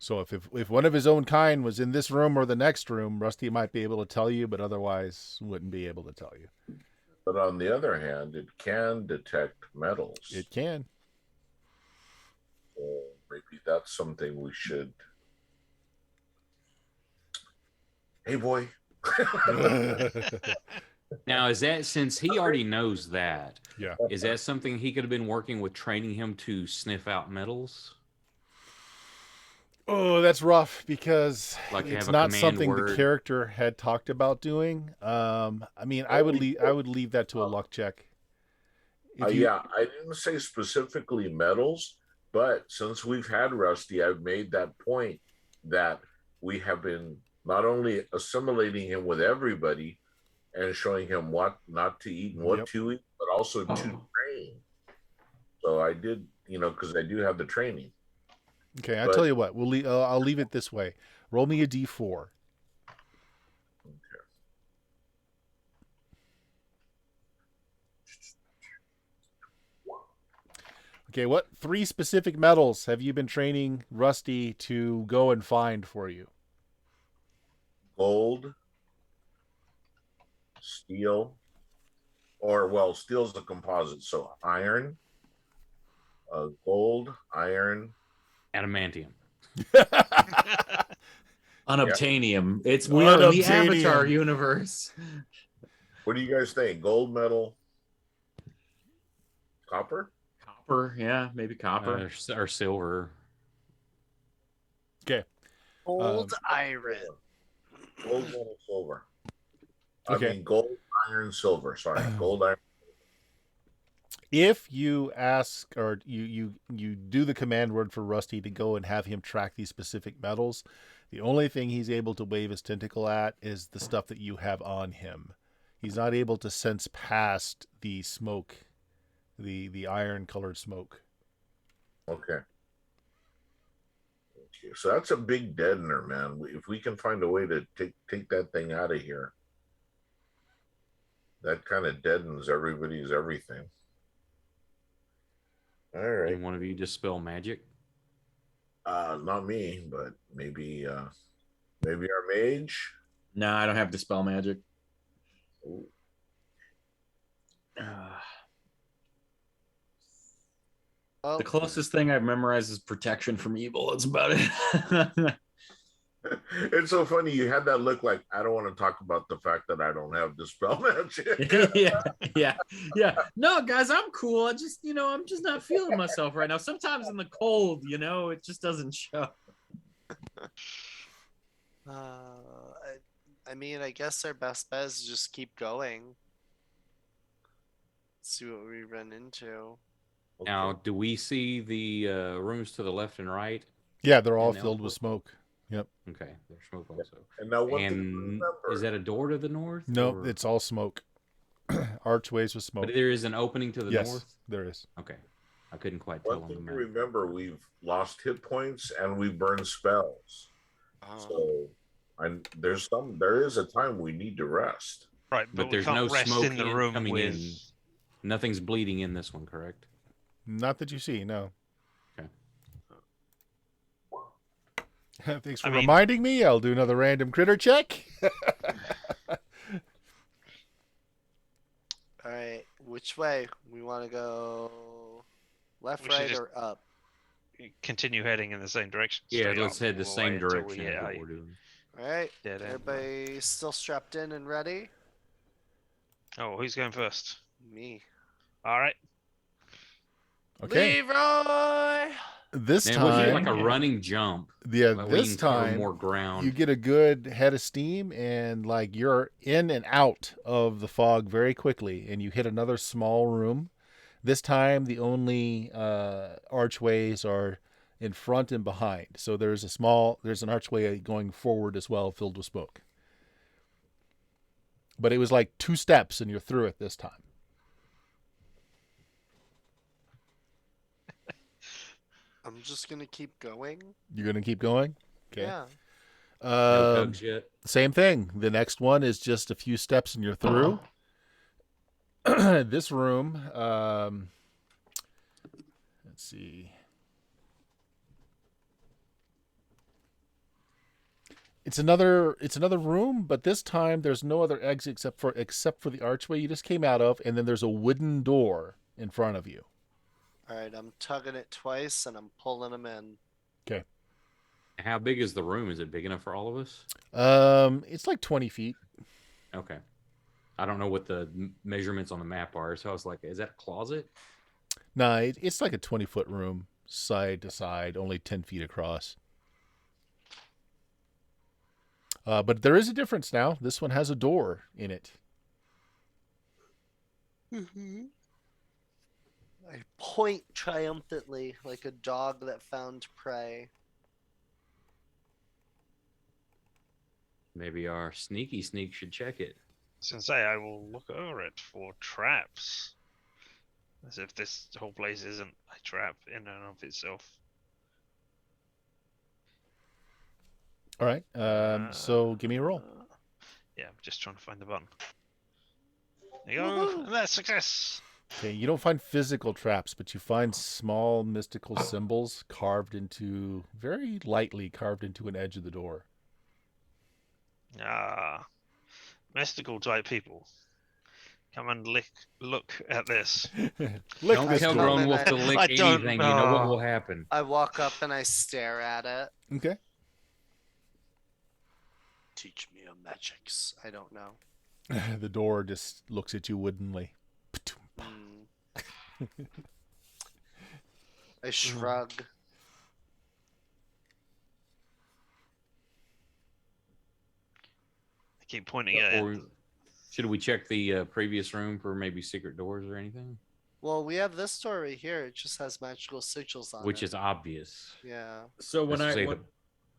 So if one of his own kind was in this room or the next room, Rusty might be able to tell you, but otherwise wouldn't be able to tell you. But on the other hand, it can detect metals. It can. So maybe that's something we should. Hey, boy. Now, is that since he already knows that? Yeah. Is that something he could have been working with, training him to sniff out metals? Oh, that's rough because Like it's have a not command something word? the character had talked about doing. I mean, I would leave that to a luck check. Yeah, I didn't say specifically metals, but since we've had Rusty, I've made that point that we have been not only assimilating him with everybody and showing him what not to eat and what to eat, but also to train. So I did, because I do have the training. Okay, I'll tell you what. I'll leave it this way. Roll me a d4. Okay, what 3 specific metals have you been training Rusty to go and find for you? Gold, steel, steel's a composite, so iron, gold, iron, Adamantium. Unobtainium. We are in the Avatar universe. What do you guys think? Gold, metal, copper? Copper, yeah, maybe copper. Or silver. Okay. Old iron. Gold, metal, silver. Okay. I mean, gold, iron, silver. Sorry, gold, iron. If you ask or you do the command word for Rusty to go and have him track these specific metals, the only thing he's able to wave his tentacle at is the stuff that you have on him. He's not able to sense past the smoke, the iron colored smoke. Okay. So that's a big deadener, man. If we can find a way to take that thing out of here, that kind of deadens everybody's everything. All right. Can one of you dispel magic? Not me, but maybe our mage. No, I don't have dispel magic. Ooh. The closest thing I've memorized is protection from evil. That's about it. It's so funny. You had that look like, I don't want to talk about the fact that I don't have dispel magic. yeah. No, guys, I'm cool. I'm just not feeling myself right now. Sometimes in the cold, it just doesn't show. I mean, I guess our best bet is just keep going. see what we run into. Okay. Now, do we see the rooms to the left and right? Yeah, they're all And filled with Elfwood? smoke. Yep. Okay, there's smoke also. And now one thing to And remember. is that a door to the north? Nope, or- it's all smoke. Archways with smoke. But there is an opening to the Yes, north? there is. Okay. I couldn't quite tell One on the thing to map. remember, we've lost hit points and we burned spells. So there is a time we need to rest. Right, But we there's can't no rest smoke in the room coming with. in. Nothing's bleeding in this one, correct? Not that you see, no. Okay. Thanks for I mean- reminding me. I'll do another random critter check. All right, which way? We want to go left, We should right, just- or up? Continue heading in the same direction. Yeah, straight let's up head the all same way until direction we as hit what a we're doing. All right, dead end. everybody still strapped in and ready? Oh, who's going first? Me. All right. Okay. Leroy! This And was it like time, a running jump? yeah, Like we this can cover time more ground. you get a good head of steam and like you're in and out of the fog very quickly and you hit another small room. This time the only archways are in front and behind. So there's an archway going forward as well filled with smoke. But it was like 2 steps and you're through it this time. I'm just going to keep going. You're going to keep going? Okay. Yeah. No tugs yet. Same thing. The next one is just a few steps and you're through. This room, let's see. It's another room, but this time there's no other exit except for the archway you just came out of, and then there's a wooden door in front of you. All right, I'm tugging it twice and I'm pulling them in. How big is the room? Is it big enough for all of us? It's like 20 feet. Okay. I don't know what the measurements on the map are, so I was like, is that a closet? No, it's like a 20-foot room, side to side, only 10 feet across. But there is a difference now. This one has a door in it. Mm-hmm. I point triumphantly like a dog that found prey. Maybe our sneak should check it. Since I will look over it for traps. As if this whole place isn't a trap in and of itself. All right. So give me a roll. Yeah, I'm just trying to find the button. There you go. Woohoo! And that's success. Okay, you don't find physical traps, but you find small mystical symbols very lightly carved into an edge of the door. Ah, mystical type people. Come and look at this. Lick Don't this tell door. Grown Wolf to lick I don't anything. You know what know. will happen. I walk up and I stare at it. Okay. Teach me your magics. I don't know. The door just looks at you woodenly. Hmm. I shrug. I keep pointing at it. Or should we check the previous room for maybe secret doors or anything? Well, we have this door right here. It just has magical sigils on Which it. is obvious. Yeah. So when Let's I say when...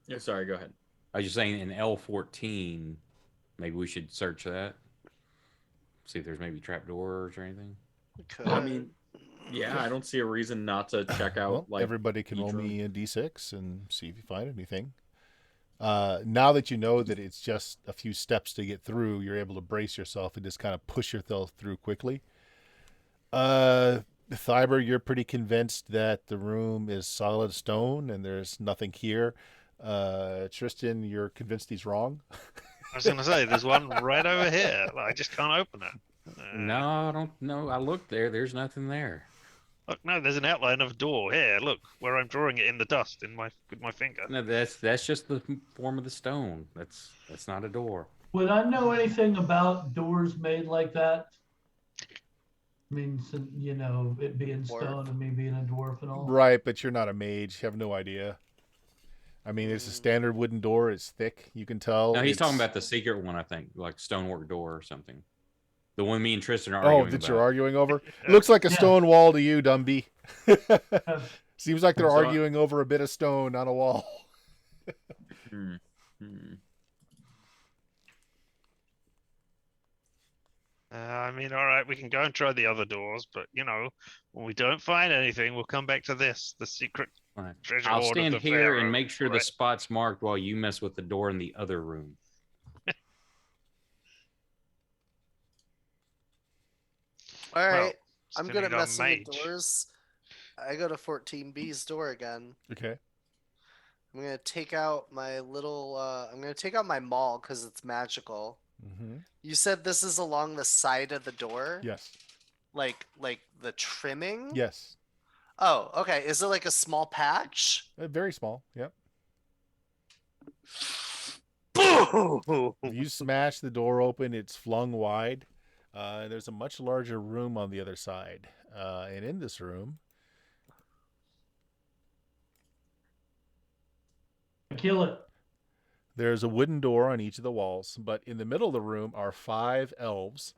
Yeah, sorry, go ahead. I was just saying in L14, maybe we should search that. See if there's maybe trapdoors or anything. We could. I mean, yeah, I don't see a reason not to check out. Well, like everybody can each roll room. me a d6 and see if you find anything. Now that you know that it's just a few steps to get through, you're able to brace yourself and just kind of push yourself through quickly. Thyber, you're pretty convinced that the room is solid stone and there's nothing here. Tristan, you're convinced he's wrong. I was gonna say there's one right over here. I just can't open it. No, I don't know. I looked there. There's nothing there. Look, no, there's an outline of a door here. Look, where I'm drawing it in the dust with my finger. No, that's just the form of the stone. That's not a door. Would I know anything about doors made like that? I mean, you know, it being Dwarf. stone and me being a dwarf and all. Right, but you're not a mage. You have no idea. I mean, it's a standard wooden door. It's thick. You can tell. No, he's talking It's- about the secret one, I think, like stonework door or something. The one me and Tristan are Oh, arguing that about. you're arguing over? Looks like a Yeah. stone wall to you, Dumby. Uh, Seems like they're So- arguing over a bit of stone on a wall. Hmm. Hmm. I mean, all right, we can go and try the other doors, but when we don't find anything, we'll come back to this, the secret All right. treasure I'll hoard of stand the here and Pharaoh, make sure the right? spot's marked while you mess with the door in the other room. All right. Well, I'm still good at need our messing with mage. doors. I go to 14B's door again. Okay. I'm gonna take out my little. I'm gonna take out my maul because it's magical. Mm-hmm. You said this is along the side of the door, Yes. like the trimming. Yes. Oh, okay. Is it like a small patch? Very small. Yep. Boo! You smash the door open. It's flung wide. There's a much larger room on the other side. And in this room, Kill it. there's a wooden door on each of the walls. But in the middle of the room are 5 elves.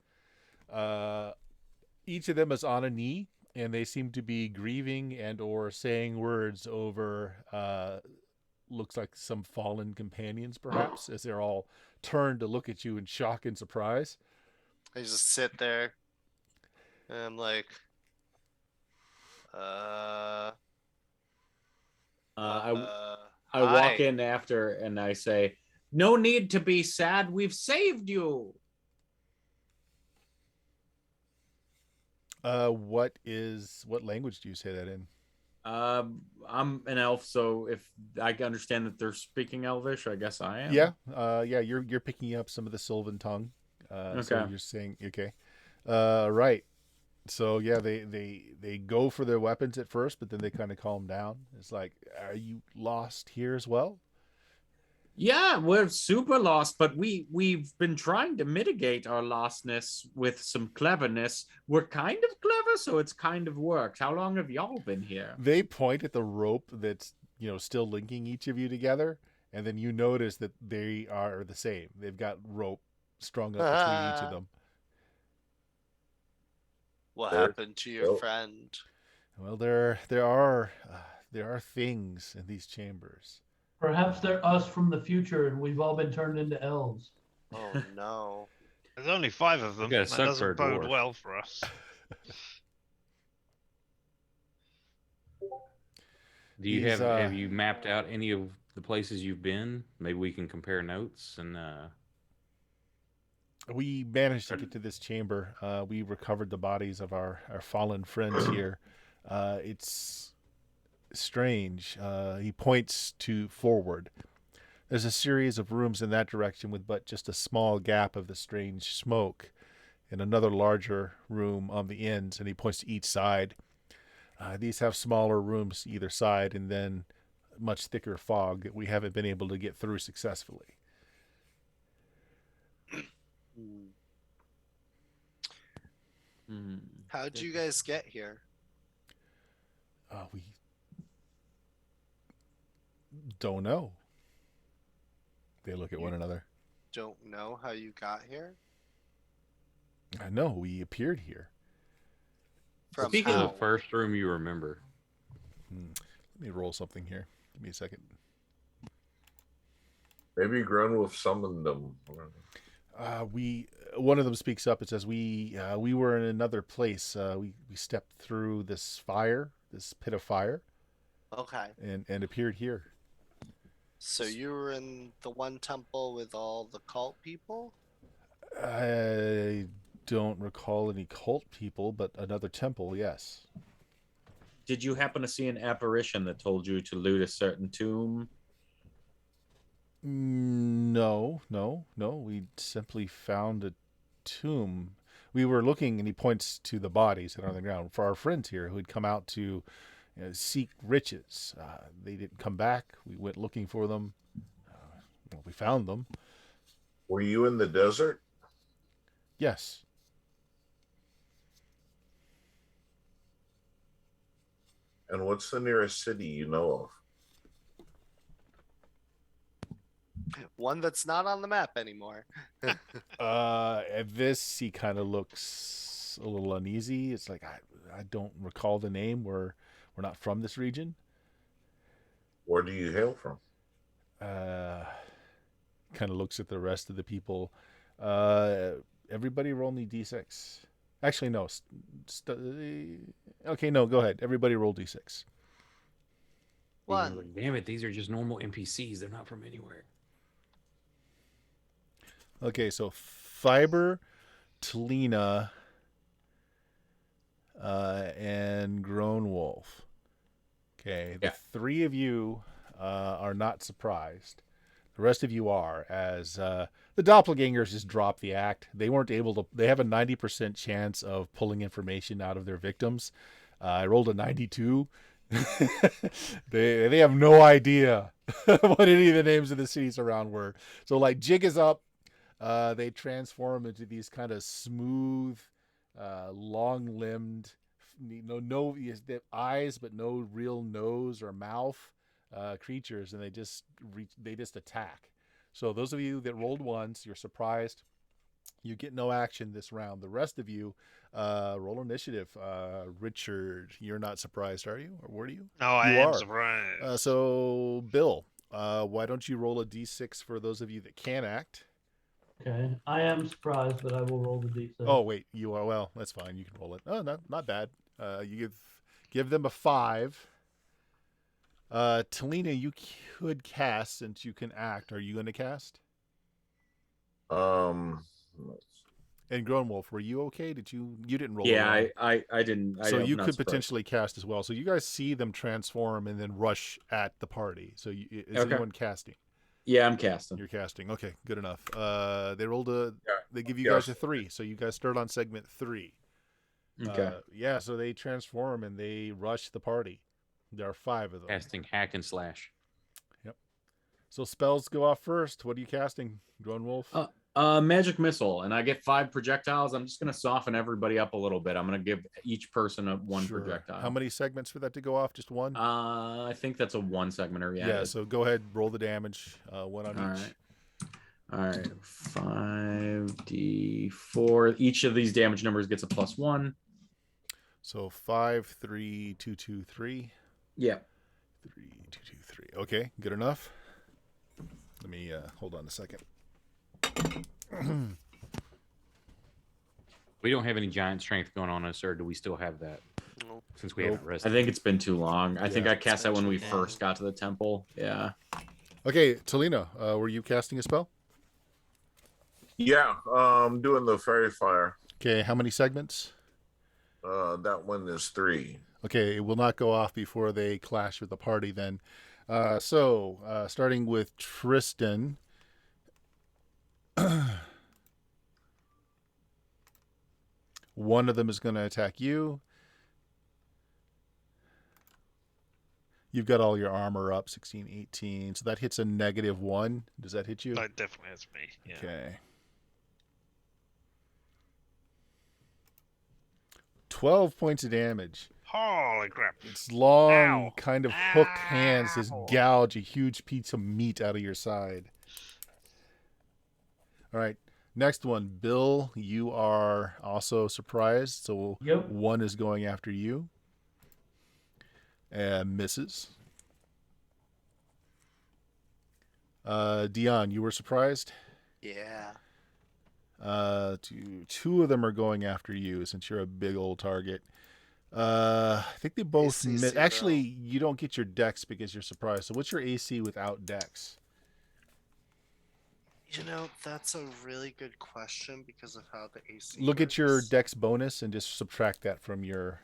Each of them is on a knee, and they seem to be grieving and or saying words over looks like some fallen companions, perhaps, as they're all turned to look at you in shock and surprise. I just sit there, and I'm like, I walk hi. in after and I say, "No need to be sad. We've saved you." What language do you say that in? I'm an elf, so if I can understand that they're speaking Elvish, I guess I am. Yeah. You're picking up some of the Sylvan tongue. So Okay. you're saying okay. Right. So yeah, they go for their weapons at first, but then they kind of calm down. It's like, are you lost here as well? Yeah, we're super lost, but we've been trying to mitigate our lostness with some cleverness. We're kind of clever, so it's kind of worked. How long have y'all been here? They point at the rope that's still linking each of you together, and then you notice that they are the same. They've got rope strung up between each of them. What There- happened to your oh. friend? Well, there are things in these chambers. Perhaps they're us from the future and we've all been turned into elves. Oh no. There's only 5 of them. gotta That suck for a doesn't bode dwarf. well for us. Do you He's, have you mapped out any of the places you've been? Maybe we can compare notes and We managed to get to this chamber. We recovered the bodies of our fallen friends here. It's strange. He points to forward. There's a series of rooms in that direction with but just a small gap of the strange smoke, and another larger room on the ends, and he points to each side. These have smaller rooms either side, and then much thicker fog that we haven't been able to get through successfully. How'd you guys get here? We don't know. They look at one another. Don't know how you got here? I know, we appeared here. From speak of how? the first room you remember. Let me roll something here. Give me a second. Maybe Grunwolf summoned them. One of them speaks up. It says we were in another place. We stepped through this pit of fire, Okay. and appeared here. So you were in the one temple with all the cult people? I don't recall any cult people, but another temple, yes. Did you happen to see an apparition that told you to loot a certain tomb? No. We simply found a tomb. We were looking, and he points to the bodies that are on the ground, for our friends here who had come out to seek riches. They didn't come back. We went looking for them. We found them. Were you in the desert? Yes. And what's the nearest city you know One that's not on the map anymore. At this, he kind of looks a little uneasy. It's like I don't recall the name. We're not from this region. Where do you hail from? Kind of looks at the rest of the people. Everybody roll me d6. Actually, no. Okay, no. Go ahead. Everybody roll d6. One. Damn it! These are just normal NPCs. They're not from anywhere. Okay, so Fiber, Talina, and Grown Wolf. Okay, the Yeah. three of you are not surprised. The rest of you are, as the doppelgangers just dropped the act. They weren't able to. They have a 90% chance of pulling information out of their victims. I rolled a 92. They have no idea what any of the names of the cities around were. So like Jig is up. They transform into these kind of smooth, long-limbed, no eyes but no real nose or mouth creatures, and they just attack. So those of you that rolled ones, you're surprised. You get no action this round. The rest of you roll initiative. Richard, you're not surprised, are you? Or were you? No, I You am are. surprised. So Bill, why don't you roll a d6 for those of you that can act? Okay, I am surprised, but I will roll the d6. Oh wait, you are. Well, that's fine. You can roll it. Oh, not bad. You give them a 5. Talina, you could cast since you can act. Are you going to cast? And Grown Wolf, were you okay? Did you didn't roll? Yeah, it I didn't. so I'm you not could surprised. potentially cast as well. So you guys see them transform and then rush at the party. So is Okay. anyone casting? Yeah, I'm casting. You're casting. Okay, good enough. They rolled They give you Yes. guys a 3, so you guys start on segment 3. Okay. Yeah, so they transform and they rush the party. There are 5 of them. Casting hack and slash. So spells go off first. What are you casting, Grown Wolf? Magic missile, and I get 5 projectiles. I'm just gonna soften everybody up a little bit. I'm gonna give each person one Sure. projectile. How many segments for that to go off? Just one? I think that's a 1 segmenter. Yeah, so go ahead, roll the damage. One on All each. right. All right, 5d4. Each of these damage numbers gets a +1. So 5, 3, 2, 2, 3. Yeah. 3, 2, 2, 3. Okay, good enough. Let me hold on a second. We don't have any giant strength going on us, or do we still have that? Nope. Since we Nope. haven't I rested. think it's been too long. I think Yeah. I cast that when we Yeah. first got to the temple. Yeah. Okay, Talina, were you casting a spell? Yeah, doing the fairy fire. Okay, how many segments? That one is 3. Okay, it will not go off before they clash with the party then. Starting with Tristan. One of them is going to attack you. You've got all your armor up, 16, 18. So that hits a -1. Does that hit you? That definitely is me. Yeah. Okay. 12 points of damage. Holy crap. Its long, Ow. kind of hooked hands just Ow. gouge a huge piece of meat out of your side. All right. Next one, Bill, you are also surprised. So Yep. one is going after you. And misses. Dion, you were surprised? Yeah. Two of them are going after you since you're a big old target. I think they both AC miss. zero. Actually, you don't get your dex because you're surprised. So what's your AC without dex? You know, that's a really good question because of how the AC Look at your works. dex bonus and just subtract that from your.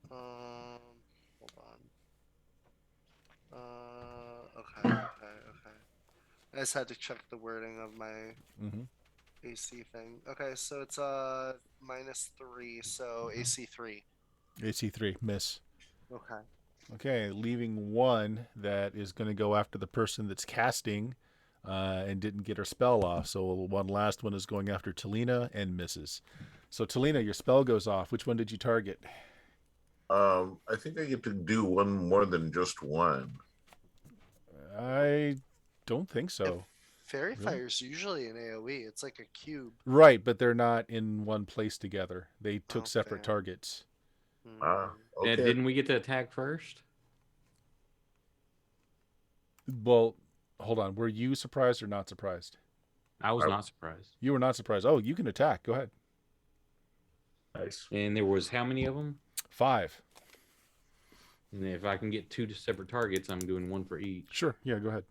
Hold on. Okay. I just had to check the wording of my AC thing. Okay, so it's -3, so AC 3. AC 3, miss. Okay. Okay, leaving one that is going to go after the person that's casting and didn't get her spell off. So one last one is going after Talina and misses. So Talina, your spell goes off. Which one did you target? I think I get to do one more than just one. I don't think so. Fairy Really? Fire's usually an AoE. It's like a cube. Right, but they're not in one place together. They took Oh, separate fair. targets. Ah, Mm. okay. Didn't we get to attack first? Well, hold on. Were you surprised or not surprised? I was I- not surprised. You were not surprised. Oh, you can attack. Go ahead. Nice. And there was how many of them? 5. And if I can get 2 separate targets, I'm doing 1 for each. Sure. Yeah, go ahead.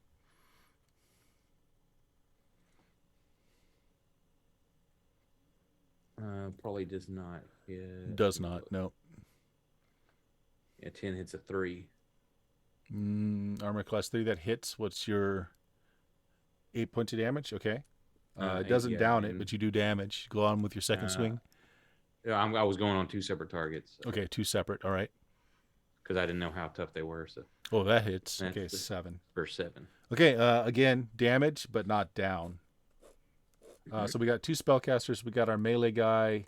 Probably does not hit. Does not. No. Yeah, 10 hits a 3. Armor class 3 that hits. What's your 8 points of damage? Okay. It 8, doesn't yeah, down it, and- but you do damage. Go on with your second swing. Yeah, I was going on 2 separate targets. Okay, 2 separate. All right. Because I didn't know how tough they were. So Oh, that hits. That's Okay, the- 7. for 7. Okay, again, damage, but not down. So we got 2 spellcasters. We got our melee guy.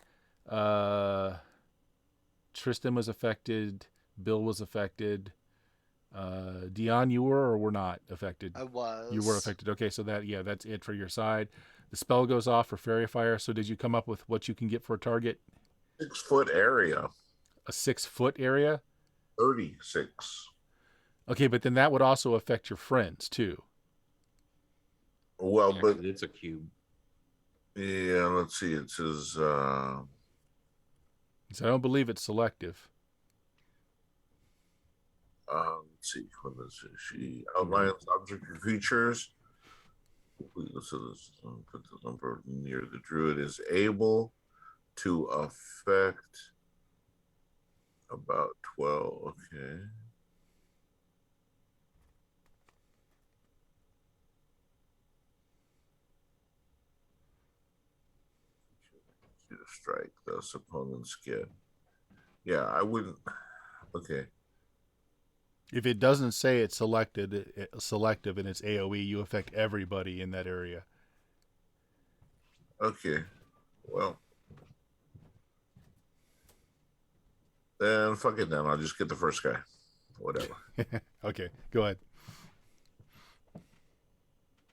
Tristan was affected. Bill was affected. Dion, you were or were not affected? I was. You were affected. Okay, so that's it for your side. The spell goes off for Fairy Fire. So did you come up with what you can get for a target? 6-foot area. A 6-foot area? 36. Okay, but then that would also affect your friends too. Well, Yeah, but 'cause it's a cube. yeah, let's see. It says So I don't believe it's selective. let's see. What is it? She outlines object or features. So this put the number near the druid is able to affect about 12. Okay. To strike, thus opponents get. Yeah, I wouldn't. Okay. If it doesn't say it's selective and it's AoE, you affect everybody in that area. Okay. Well. Then fuck it then. I'll just get the first guy. Whatever. Okay, go ahead.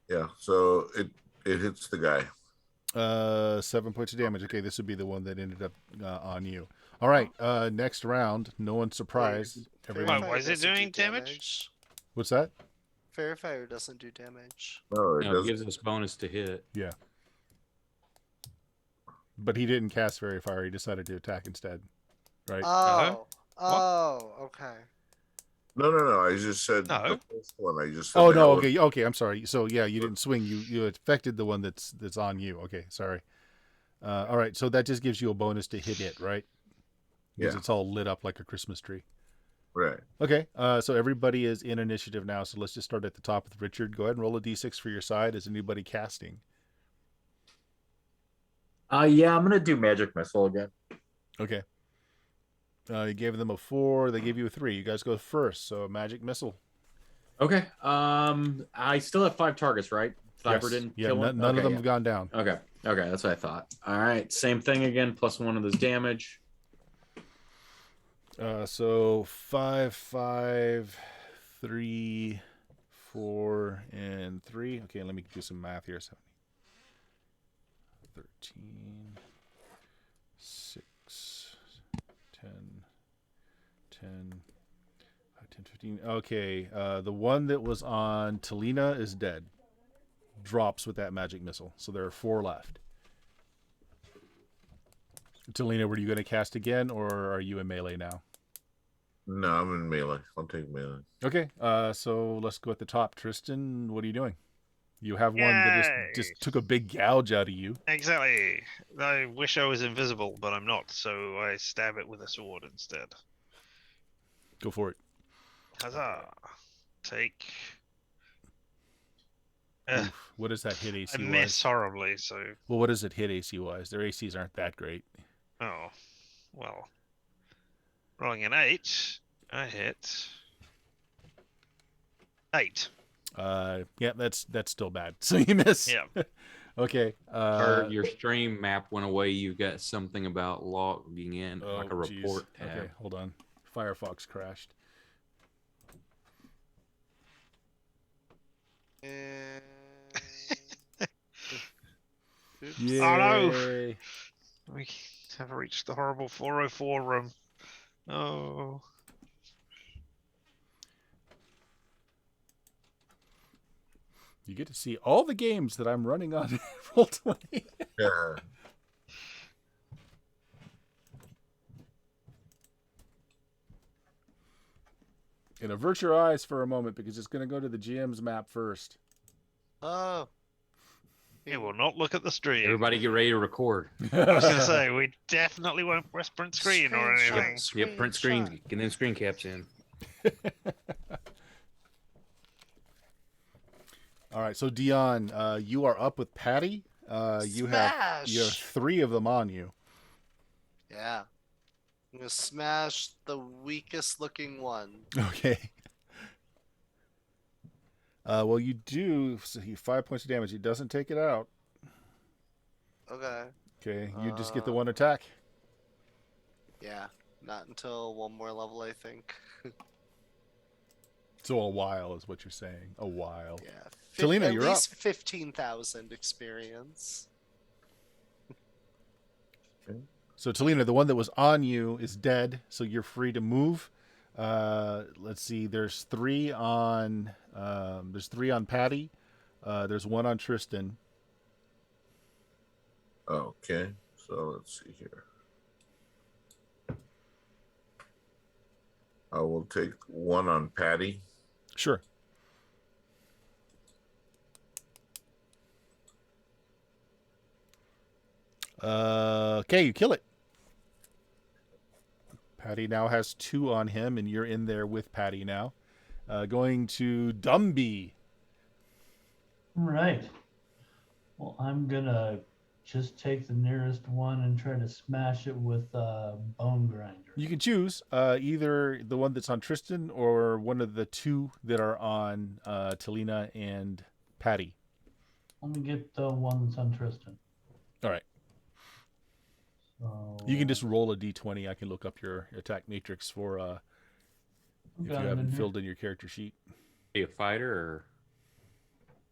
Yeah, so it hits the guy. 7 points of damage. Okay, this would be the one that ended up on you. All right, next round. No one's surprised. Fairy Everyone. Fire Why is it doesn't do doing damage? What's that? Fairy Fire doesn't do damage. No, it No, it doesn't. gives us bonus to hit. Yeah. But he didn't cast Fairy Fire. He decided to attack instead. Right? Oh. Oh, okay. No. I just said No. the first one. I just said Oh that no. was- Okay. I'm sorry. So yeah, you didn't swing. You affected the one that's on you. Okay. Sorry. All right. So that just gives you a bonus to hit it, right? Because Yeah. it's all lit up like a Christmas tree. Right. Okay. So everybody is in initiative now. So let's just start at the top with Richard. Go ahead and roll a d6 for your side. Is anybody casting? Yeah, I'm gonna do magic missile again. Okay. You gave them a 4. They gave you a 3. You guys go first. So magic missile. Okay. I still have 5 targets, right? Cyber Yes. didn't Yeah. kill None, him? none of Okay, them yeah. have gone down. Okay. Okay, that's what I thought. All right, same thing again. Plus 1 of those damage. So 5, 3, 4, and 3. Okay, let me do some math here. 13, 6, 10, 10, 10, 15. Okay, the one that was on Talina is dead. Drops with that magic missile. So there are 4 left. Talina, were you going to cast again, or are you in melee now? No, I'm in melee. I'll take melee. Okay, so let's go at the top. Tristan, what are you doing? You have one that Yay. just took a big gouge out of you. Exactly. I wish I was invisible, but I'm not, so I stab it with a sword instead. Go for it. Huzzah! Take. Oof. What does that hit I AC miss wise? horribly, so. Well, what does it hit AC wise? Their ACs aren't that great. Oh. Well. Rolling an 8. I hit. 8. Yeah, that's still bad. So you miss. Yeah. Okay. Your stream map went away. You've got something about logging in, like a geez. report tab. Okay, hold on. Firefox crashed. And Oops. Yay. Oh, no. We have reached the horrible 404 room. Oh. You get to see all the games that I'm running on Roll20. Yeah. And avert your eyes for a moment because it's going to go to the GM's map first. Oh. He will not look at the stream. Everybody get ready to record. I was going to say, we definitely won't press print screen or anything. Yep, print screen. Get them screen caps in. All right, so Dion, you are up with Patty. You have 3 of them on you. Yeah. I'm gonna smash the weakest looking one. Okay. Well, you do 5 points of damage. He doesn't take it out. Okay. Okay, you just get the 1 attack. Yeah. Not until one more level, I think. So a while is what you're saying. A while. Yeah. Talina, at you're least 15,000 experience. So Talina, the one that was on you is dead, so you're free to move. Let's see. There's 3 on. There's 3 on Patty. There's 1 on Tristan. Okay, so let's see here. I will take 1 on Patty. Sure. Okay, you kill it. Patty now has 2 on him, and you're in there with Patty now. Going to Dumby. Right. Well, I'm gonna just take the nearest one and try to smash it with a bone grinder. You can choose either the one that's on Tristan or one of the 2 that are on Talina and Patty. Let me get the one that's on Tristan. All right. So You can just roll a d20. I can look up your attack matrix for if you got it in haven't here. filled in your character sheet. Are you a fighter or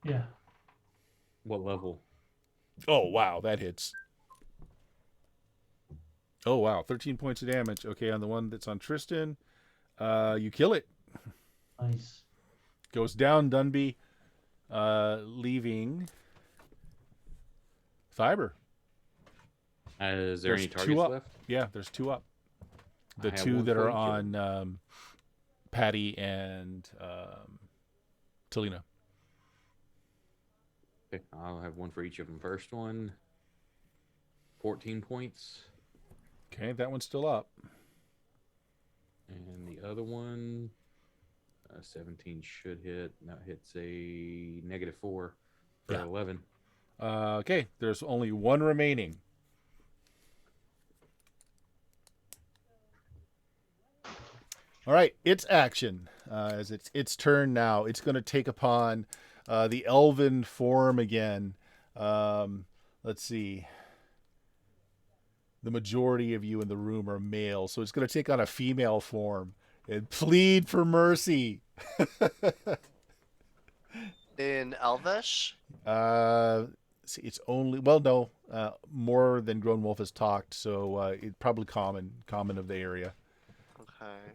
Yeah. what level? Oh, wow, that hits. Oh, wow, 13 points of damage. Okay, on the one that's on Tristan, you kill it. Nice. Goes down, Dunby, leaving Fiber. Is there any There's 2 targets up. left? Yeah, there's 2 up. The I have 2 one that for are each of them. on Patty and Talina. Okay, I'll have one for each of them. First one, 14 points. Okay, that one's still up. And the other one, 17 should hit. That hits a -4 for Yeah. 11. Okay, there's only 1 remaining. All right, it's action. As it's its turn now. It's going to take upon the elven form again. Let's see. The majority of you in the room are male, so it's going to take on a female form and plead for mercy. In Elvish? See, it's only more than Grown Wolf has talked, so it's probably common of the area. Okay.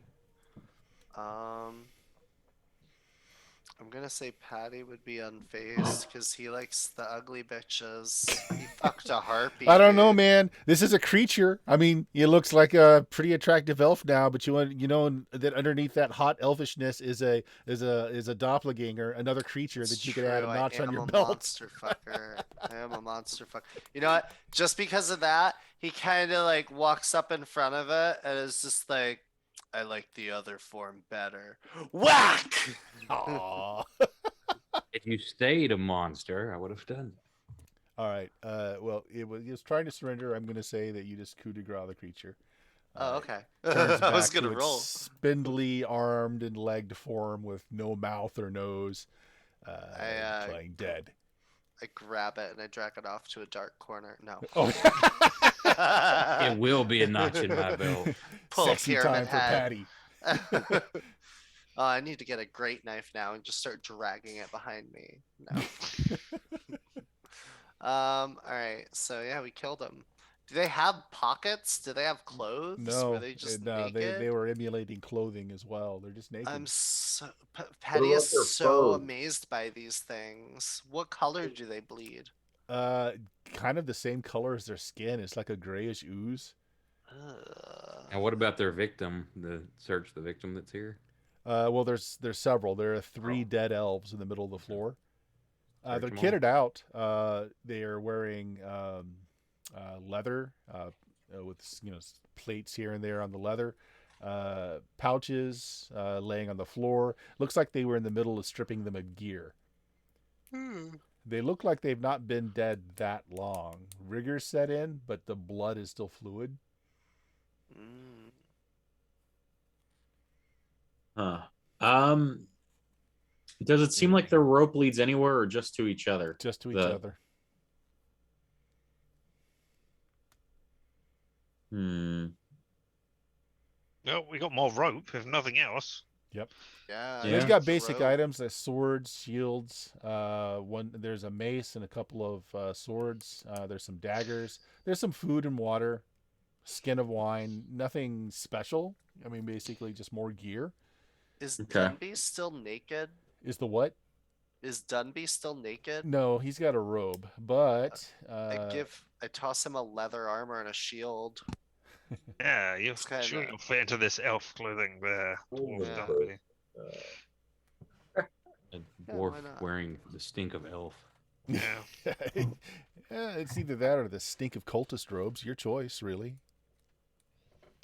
I'm gonna say Patty would be unfazed because he likes the ugly bitches. He fucked a harpy. I don't know, dude. man. This is a creature. I mean, it looks like a pretty attractive elf now, but you know that underneath that hot elfishness is a doppelganger, another creature that you could add a True, notch I on am your a belt. monster fucker. I am a monster fucker. You know what? Just because of that, he kind of like walks up in front of it and is just like, I like the other form better. Whack! Aw. If you stayed a monster, I would have done that. All right. Well, he was trying to surrender. I'm going to say that you just coup de grace the creature. Oh, okay. Turns I was back to gonna its roll. spindly armed and legged form with no mouth or nose, playing dead. I grab it and I drag it off to a dark corner. No. Oh, It will be a notch in my belt. Pull a sexy time pyramid for head. Patty. Oh, I need to get a great knife now and just start dragging it behind me. No. All right. So yeah, we killed them. Do they have pockets? Do they have clothes? Were No, they just no, they naked? were emulating clothing as well. They're just naked. I'm so What Patty is about their so fur? amazed by these things. What color do they bleed? Uh, kind of the same color as their skin. It's like a grayish ooze. And what about their victim? The search the victim that's here. Well, there's several. There are 3 dead elves in the middle of the floor. Search They're 'em all. kitted out. They are wearing leather with plates here and there on the leather. Pouches laying on the floor. Looks like they were in the middle of stripping them of gear. They look like they've not been dead that long. Rigor set in, but the blood is still fluid. Mm. Huh. Does it seem like the rope leads anywhere or just to each other? Just to each The- other. Hmm. No, we got more rope, if nothing else. Yeah. Yeah. They've got the basic rope. items like swords, shields. There's a mace and a couple of swords. There's some daggers. There's some food and water. Skin of wine. Nothing special. I mean, basically just more gear. Is Okay. Dunby still naked? Is the what? Is Dunby still naked? No, he's got a robe, but I toss him a leather armor and a shield. Yeah, you're It's kinda- sure you'll fit into this elf clothing there, Dwarf Yeah. Dunby. A Yeah, dwarf why not? wearing the stink of elf. Yeah. yeah, it's either that or the stink of cultist robes. Your choice, really.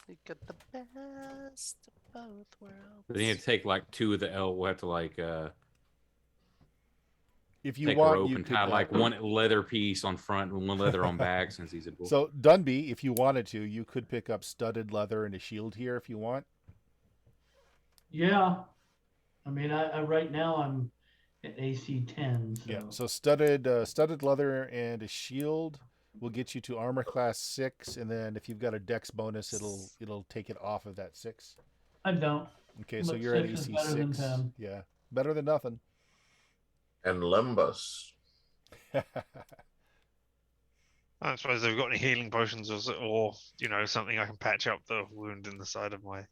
You get the best of both worlds. But then you have to take like 2 of the elf. We'll have to like If you take a want, rope you and could tie like one leather piece on front and one leather on back since he's a dwarf. So Dunby, if you wanted to, you could pick up studded leather and a shield here if you want. Yeah. I mean, I right now I'm at AC 10. So. Yeah. So studded leather and a shield will get you to armor class 6, and then if you've got a dex bonus, it'll take it off of that 6. I don't. Okay, so But you're at 6 is AC better than 6. 10. Yeah, better than nothing. And Limbus. I suppose they've got any healing potions or something I can patch up the wound in the side of my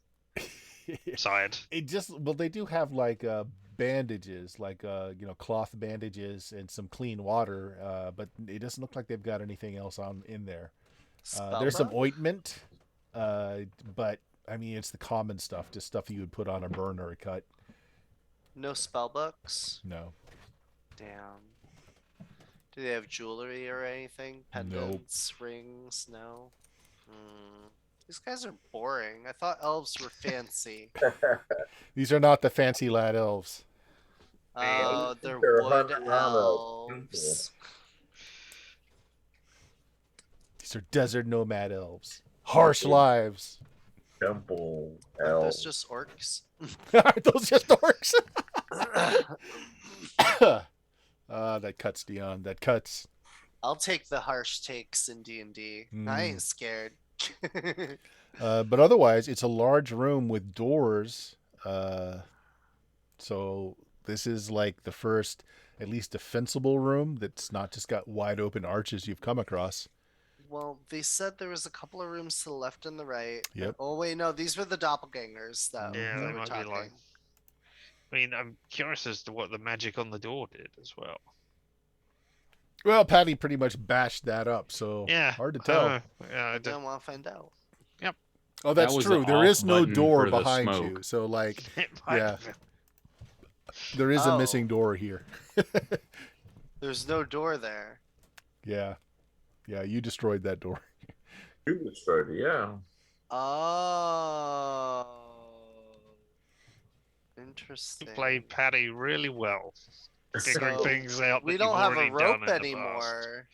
side. They do have like bandages, like cloth bandages and some clean water, but it doesn't look like they've got anything else in there. There's some Spellbook? ointment, but I mean it's the common stuff, just stuff you would put on a burn or a cut. No spellbooks? No. Damn. Do they have jewelry or anything? Pendants, rings? No. These guys are boring. I thought elves were fancy. These are not the fancy lad elves. Oh, they're They're wood hunting around elves. These are desert nomad elves. Harsh lives. Temple Aren't those elves. just orcs? Aren't those just orcs? That cuts, Dion. That cuts. I'll take the harsh takes in D&D. I ain't scared. But otherwise, it's a large room with doors. So this is like the first, at least defensible room that's not just got wide open arches you've come across. Well, they said there was a couple of rooms to the left and the right. Yep. Oh wait, no, these were the doppelgangers though. Yeah, that they were might be talking. like. I mean, I'm curious as to what the magic on the door did as well. Well, Patty pretty much bashed that up, so Yeah, hard to tell. Yeah, I I did. don't want to find out. Oh, that's was the true. There off is no button door for the behind you, smoke. so like It might Yeah. have been. there is a Oh. missing door here. There's no door there. Yeah, you destroyed that door. You destroyed it, yeah. Oh. You Interesting. played Patty really well, figuring So, things out. We that don't you've have a already rope done in the past. anymore.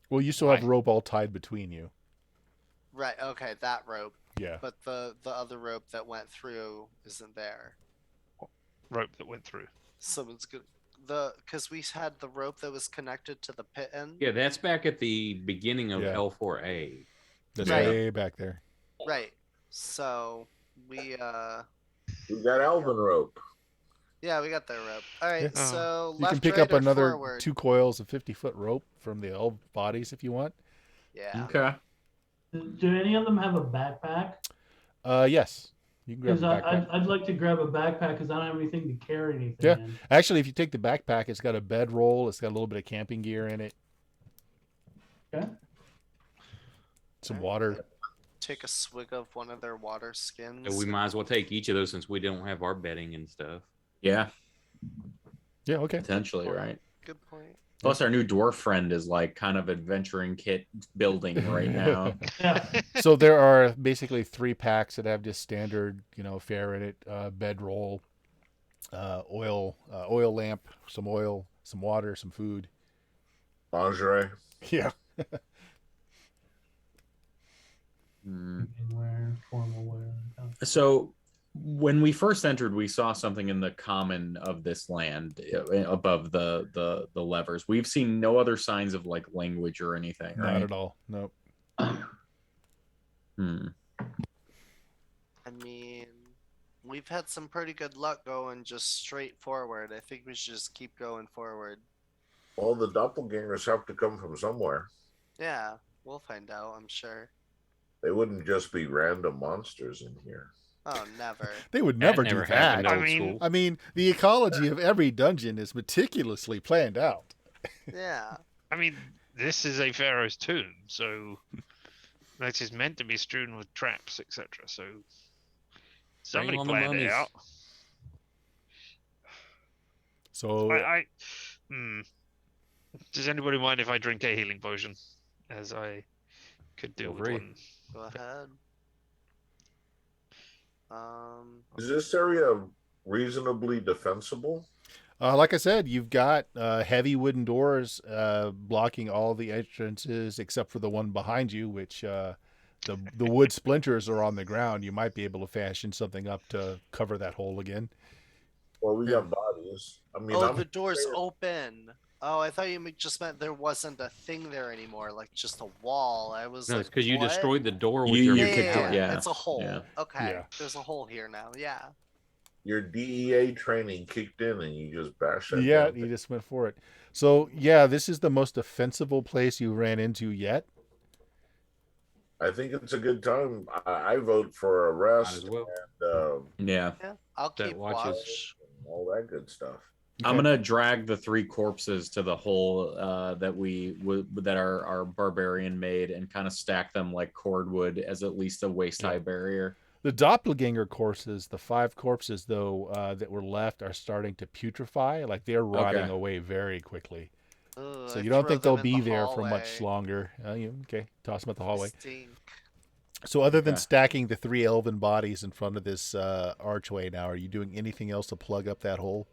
Well, you still have Why? rope all tied between you. Right, okay, that rope. Yeah. But the other rope that went through isn't there. Rope that went through. Someone's good. Because we had the rope that was connected to the pit end. Yeah, that's back at the beginning of Yeah. L4A. That's Right. way back there. Right. So we We got Elven rope. Yeah, we got their rope. All right, Yeah. so You can left, pick right, up or another forward? 2 coils of 50-foot rope from the elf bodies if you want. Yeah. Okay. Do any of them have a backpack? Yes. You can grab Because a backpack. I'd like to grab a backpack because I don't have anything to carry anything Yeah. in. Actually, if you take the backpack, it's got a bedroll. It's got a little bit of camping gear in it. Okay. Some Alright. water. Take a swig of one of their water skins. So we might as well take each of those since we don't have our bedding and stuff. Yeah, Yeah, okay. potentially, right? Good point. Plus, our new dwarf friend is like kind of adventuring kit building right now. Yeah. So there are basically 3 packs that have just standard, fare in it, bedroll, oil lamp, some oil, some water, some food. Lingerie. Yeah. Hmm. Wear, formal wear. So when we first entered, we saw something in the common of this land above the levers. We've seen no other signs of like language or anything, Not right? at all. Nope. Hmm. I mean, we've had some pretty good luck going just straight forward. I think we should just keep going forward. Well, the doppelgangers have to come from somewhere. Yeah, we'll find out, I'm sure. They wouldn't just be random monsters in here. Oh, never. They would That never never do happened, that. I old mean- school. I mean, the ecology of every dungeon is meticulously planned out. Yeah. I mean, this is a pharaoh's tomb, so that is meant to be strewn with traps, etc. So somebody on the planned it mummies. out. So Does anybody mind if I drink a healing potion, as I could do Feel with free. one? Go ahead. Is this area reasonably defensible? like I said, you've got heavy wooden doors blocking all the entrances except for the one behind you, which the wood splinters are on the ground. You might be able to fashion something up to cover that hole again. Well, we got bodies. I mean, Oh, I'm the door's saying- open. Oh, I thought you just meant there wasn't a thing there anymore, like just a wall. I was No, like, it's because you what? destroyed the door with You- your you Yeah, kicked yeah, it, yeah. yeah, It's a hole. yeah. Okay. Yeah. There's a hole here now. Yeah. Your DEA training kicked in and you just bashed that Yeah, down. you just went for it. So yeah, this is the most defensible place you ran into yet. I think it's a good time. I vote for a Might rest as well. and Yeah. Yeah. I'll That keep watches. watch. all that good stuff. I'm Okay. gonna drag the 3 corpses to the hole that our barbarian made and kind of stack them like cordwood as at least a waist high barrier. The doppelganger corpses, the 5 corpses though that were left, are starting to putrefy. Like they're rotting Okay. away very quickly. Ugh, So I you don't throw think them they'll in be the there for much hallway. longer. Okay, toss them at the hallway. Stink. So other than Okay. stacking the 3 elven bodies in front of this archway now, are you doing anything else to plug up that hole?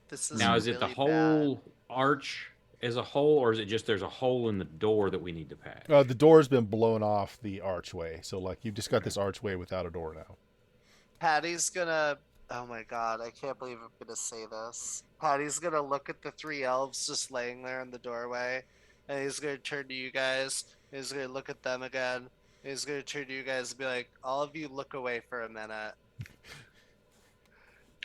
This is Now, is it the really whole arch as a whole, or is it just there's a hole in the door that we need to patch? The door's been blown off the archway, so like you've just got this archway without a door now. Patty's gonna. Oh my god, I can't believe I'm gonna say this. Patty's gonna look at the 3 elves just laying there in the doorway, and he's gonna turn to you guys. He's gonna look at them again. He's gonna turn to you guys and be like, "All of you, look away for a minute."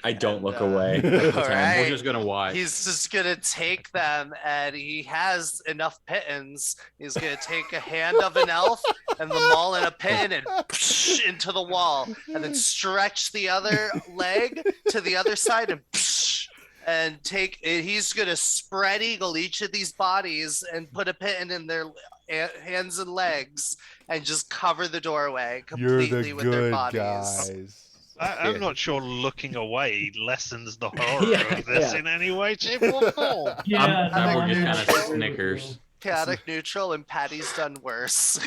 I don't And, look uh, away. Alright. We're just gonna watch. He's just gonna take them, and he has enough pittance. He's gonna take a hand of an elf and them all in a pin and psh, into the wall, and then stretch the other leg to the other side and psh, and take. And he's gonna spread eagle each of these bodies and put a pin in their hands and legs, and just cover the doorway You're completely the with their good bodies. guys. I'm Yeah. not sure looking away lessens the horror Yeah, of this yeah. in any way, shape, or form. Yeah, I'm- no, we're I just knew kinda that. Snickers. Chaotic neutral, and Patty's done worse.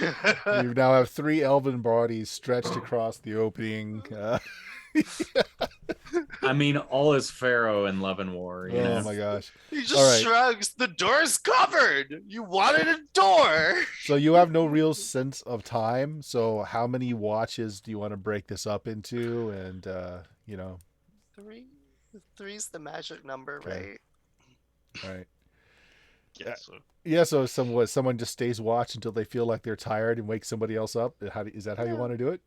You now have 3 elven bodies stretched across the opening. I mean, all is Pharaoh in Love and War. You Oh know? my gosh. He just All right. shrugs. The door's covered. You wanted a door. So you have no real sense of time. So how many watches do you want to break this up into? And, Three. Three's the magic number, Okay. right? right. Yeah, so Yeah, so someone just stays watch until they feel like they're tired and wakes somebody else up. Is that how you Yeah. want to do it?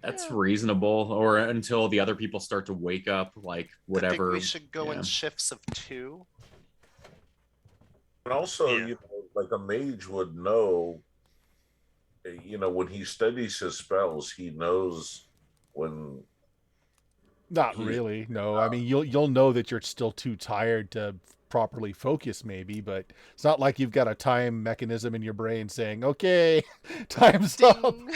That's reasonable, or until the other people start to wake up, like whatever. I think we should go in yeah. shifts of 2. And also, Yeah. like a mage would know, when he studies his spells, he knows when. Not really. No, I mean you'll know that you're still too tired to properly focus, maybe, but it's not like you've got a time mechanism in your brain saying, "Okay, time's up." Ding.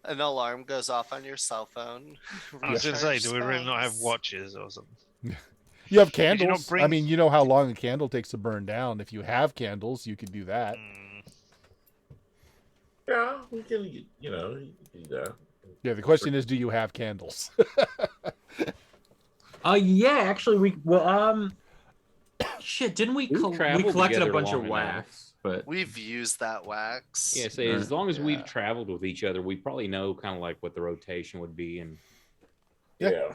An alarm goes off on your cell phone. I was going to say, Recharge do we really not have spells. watches or something? You have Did you not candles. I bring- mean, you know how long a candle takes to burn down. If you have candles, you could do that. Yeah, we can. You can do that. Yeah, the question is, do you have candles? Yeah, actually, shit, didn't we? We've We traveled collected a together bunch of long enough. wax, but We've used that wax. Yeah, so as long as Yeah. we've traveled with each other, we probably know kind of like what the rotation would be. And Yeah.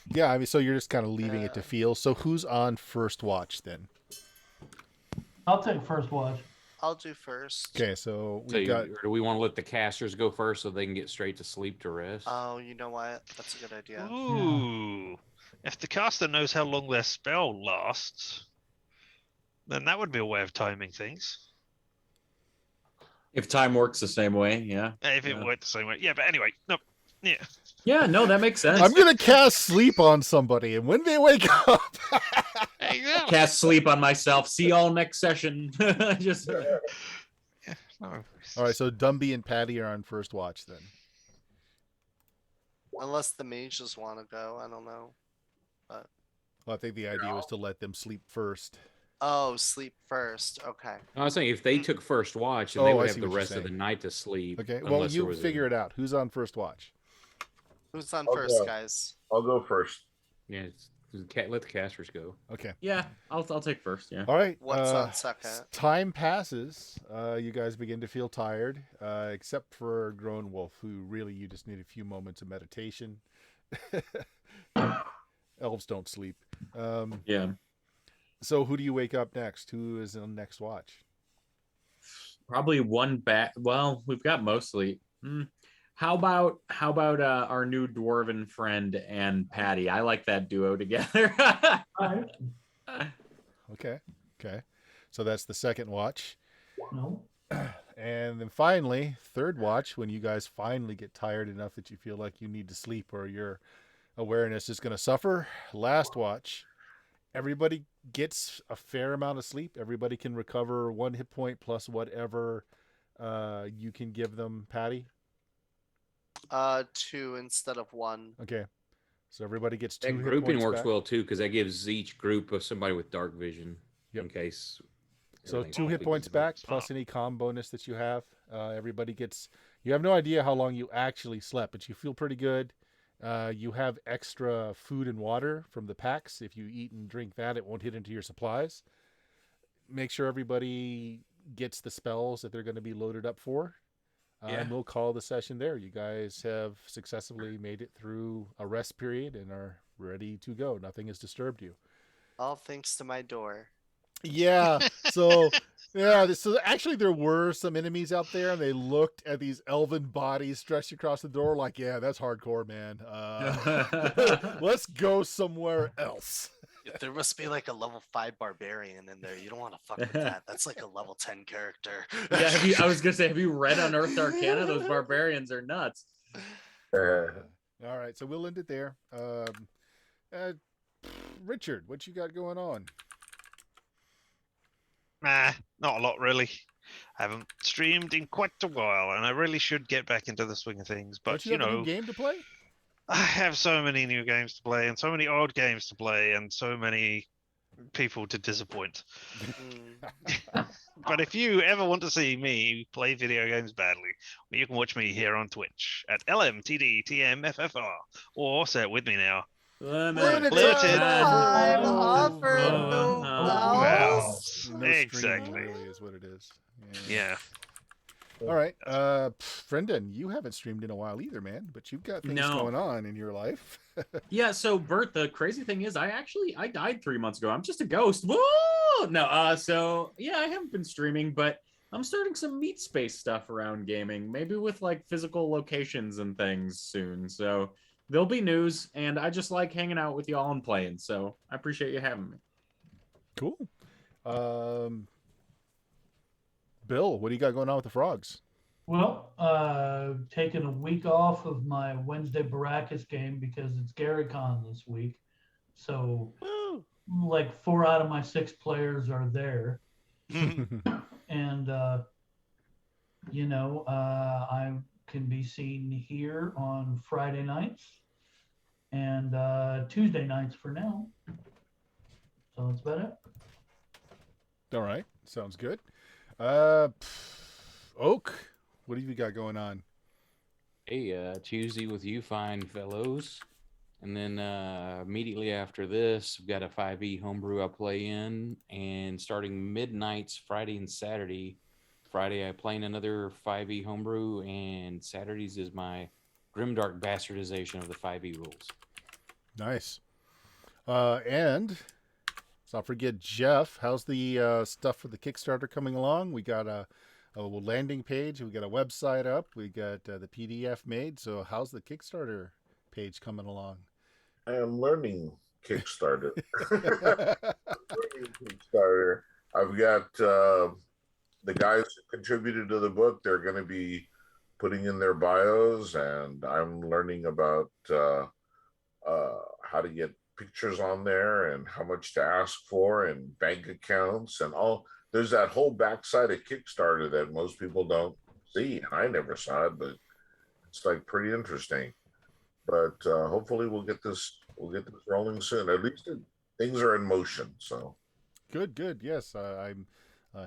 Yeah, I mean, so you're just kind of leaving it to Yeah. feel. So who's on first watch then? I'll take first watch. I'll do first. Okay, so so we've got. or do we want to let the casters go first so they can get straight to sleep to rest? Oh, you know what? That's a good idea. Ooh. If the caster knows how long their spell lasts, then that would be a way of timing things. if time works the same way, yeah. If it Yeah. worked the same way. Yeah, but anyway, no. Yeah. Yeah, no, that makes sense. I'm gonna cast sleep on somebody, and when they wake up, Exactly. Cast sleep on myself. See y'all next session. Just Yeah, no. all right. So Dumby and Patty are on first watch then. Unless the mages want to go. I don't know. Well, I think the idea was to let them sleep first. Oh, sleep first. Okay. I was saying if they took first watch, then Oh, they I would see have the what you're rest of the saying. night to sleep. Okay. Well, unless there you was figure it out. Who's on first watch? Who's on I'll first, go. guys? I'll go first. Yeah, let the casters go. Okay. yeah, I'll take first. Yeah. All right. What's on second? Time passes. You guys begin to feel tired, except for Grown Wolf, who really you just need a few moments of meditation. Elves don't sleep. Yeah. So who do you wake up next? Who is on next watch? Probably one bat. Well, we've got mostly. How about our new dwarven friend and Patty? I like that duo together. All right. Okay. Okay. So that's the second watch. No. And then finally, third watch, when you guys finally get tired enough that you feel like you need to sleep or your awareness is going to suffer. Last watch, everybody gets a fair amount of sleep. Everybody can recover 1 hit point plus whatever you can give them, Patty. 2 instead of 1. Okay. So everybody gets 2 That hit grouping points works back. well too because that gives each group of somebody with dark vision Yep. in case. So everything's 2 hit completely points back Smart. plus any comm bonus that you have. Everybody gets. You have no idea how long you actually slept, but you feel pretty good. You have extra food and water from the packs. If you eat and drink that, it won't hit into your supplies. Make sure everybody gets the spells that they're going to be loaded up for. Yeah. And we'll call the session there. You guys have successfully made it through a rest period and are ready to go. Nothing has disturbed you. All thanks to my door. Yeah. So so actually there were some enemies out there, and they looked at these elven bodies stretched across the door like, yeah, that's hardcore, man. Let's go somewhere else. There must be like a level 5 barbarian in there. You don't want to fuck with that. That's like a level 10 character. Yeah, I was gonna say, have you read Unearthed Arcana? Those barbarians are nuts. Uh, All right, so we'll end it there. Richard, what you got going on? Nah, not a lot really. I haven't streamed in quite a while, and I really should get back into the swing of things. But Don't you have a new game to play? I have so many new games to play, and so many odd games to play, and so many people to disappoint. Mm. But if you ever want to see me play video games badly, well, you can watch me here on Twitch at LMTDTMFFR, or say it with me now. Limited Limited time Oh, offer, no vowels. No streaming Exactly. really is what it is. Yeah. All right, Brendan, you haven't streamed in a while either, man. But you've got things No. going on in your life. Yeah, so Bert, the crazy thing is I died 3 months ago. I'm just a ghost. Woo! No, so yeah, I haven't been streaming, but I'm starting some meat space stuff around gaming, maybe with like physical locations and things soon. So there'll be news, and I just like hanging out with y'all and playing. So I appreciate you having me. Cool. Bill, what do you got going on with the frogs? Well, taking a week off of my Wednesday Baracus game because it's GaryCon this week. So like 4 out of my 6 players are there. And I can be seen here on Friday nights and Tuesday nights for now. So that's about it. All right, sounds good. Oak, what have you got going on? Hey, Tuesday with you fine fellows. And then immediately after this, we've got a 5e homebrew I play in. And starting midnights, Friday and Saturday. Friday, I play in another 5e homebrew. And Saturdays is my Grimdark bastardization of the 5e rules. Nice. And let's not forget Jeff. How's the stuff for the Kickstarter coming along? We got a landing page. We got a website up. We got the PDF made. So how's the Kickstarter page coming along? I am learning Kickstarter. Kickstarter. I've got the guys who contributed to the book. They're going to be putting in their bios, and I'm learning about how to get pictures on there and how much to ask for and bank accounts and all. There's that whole backside of Kickstarter that most people don't see, and I never saw it, but it's like pretty interesting. But hopefully we'll get this rolling soon. At least things are in motion. So good. Yes, I'm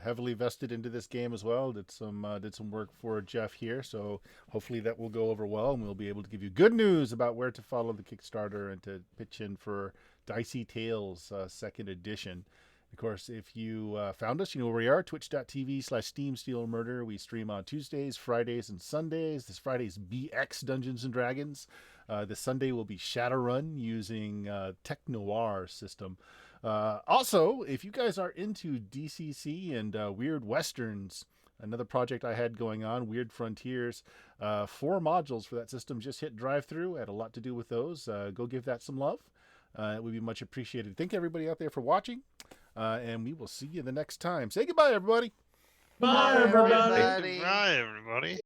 heavily vested into this game as well. Did some work for Jeff here, so hopefully that will go over well, and we'll be able to give you good news about where to follow the Kickstarter and to pitch in for Dicey Tales second edition. Of course, if you found us, you know where we are, twitch.tv/SteamSteelMurder. We stream on Tuesdays, Fridays, and Sundays. This Friday's BX Dungeons & Dragons. This Sunday will be Shadowrun using Tech Noir system. Also, if you guys are into DCC and Weird Westerns, another project I had going on, Weird Frontiers, 4 modules for that system just hit drive-through. I had a lot to do with those. Go give that some love. It would be much appreciated. Thank everybody out there for watching. And we will see you the next time. Say goodbye, everybody. Bye, everybody. Bye, everybody.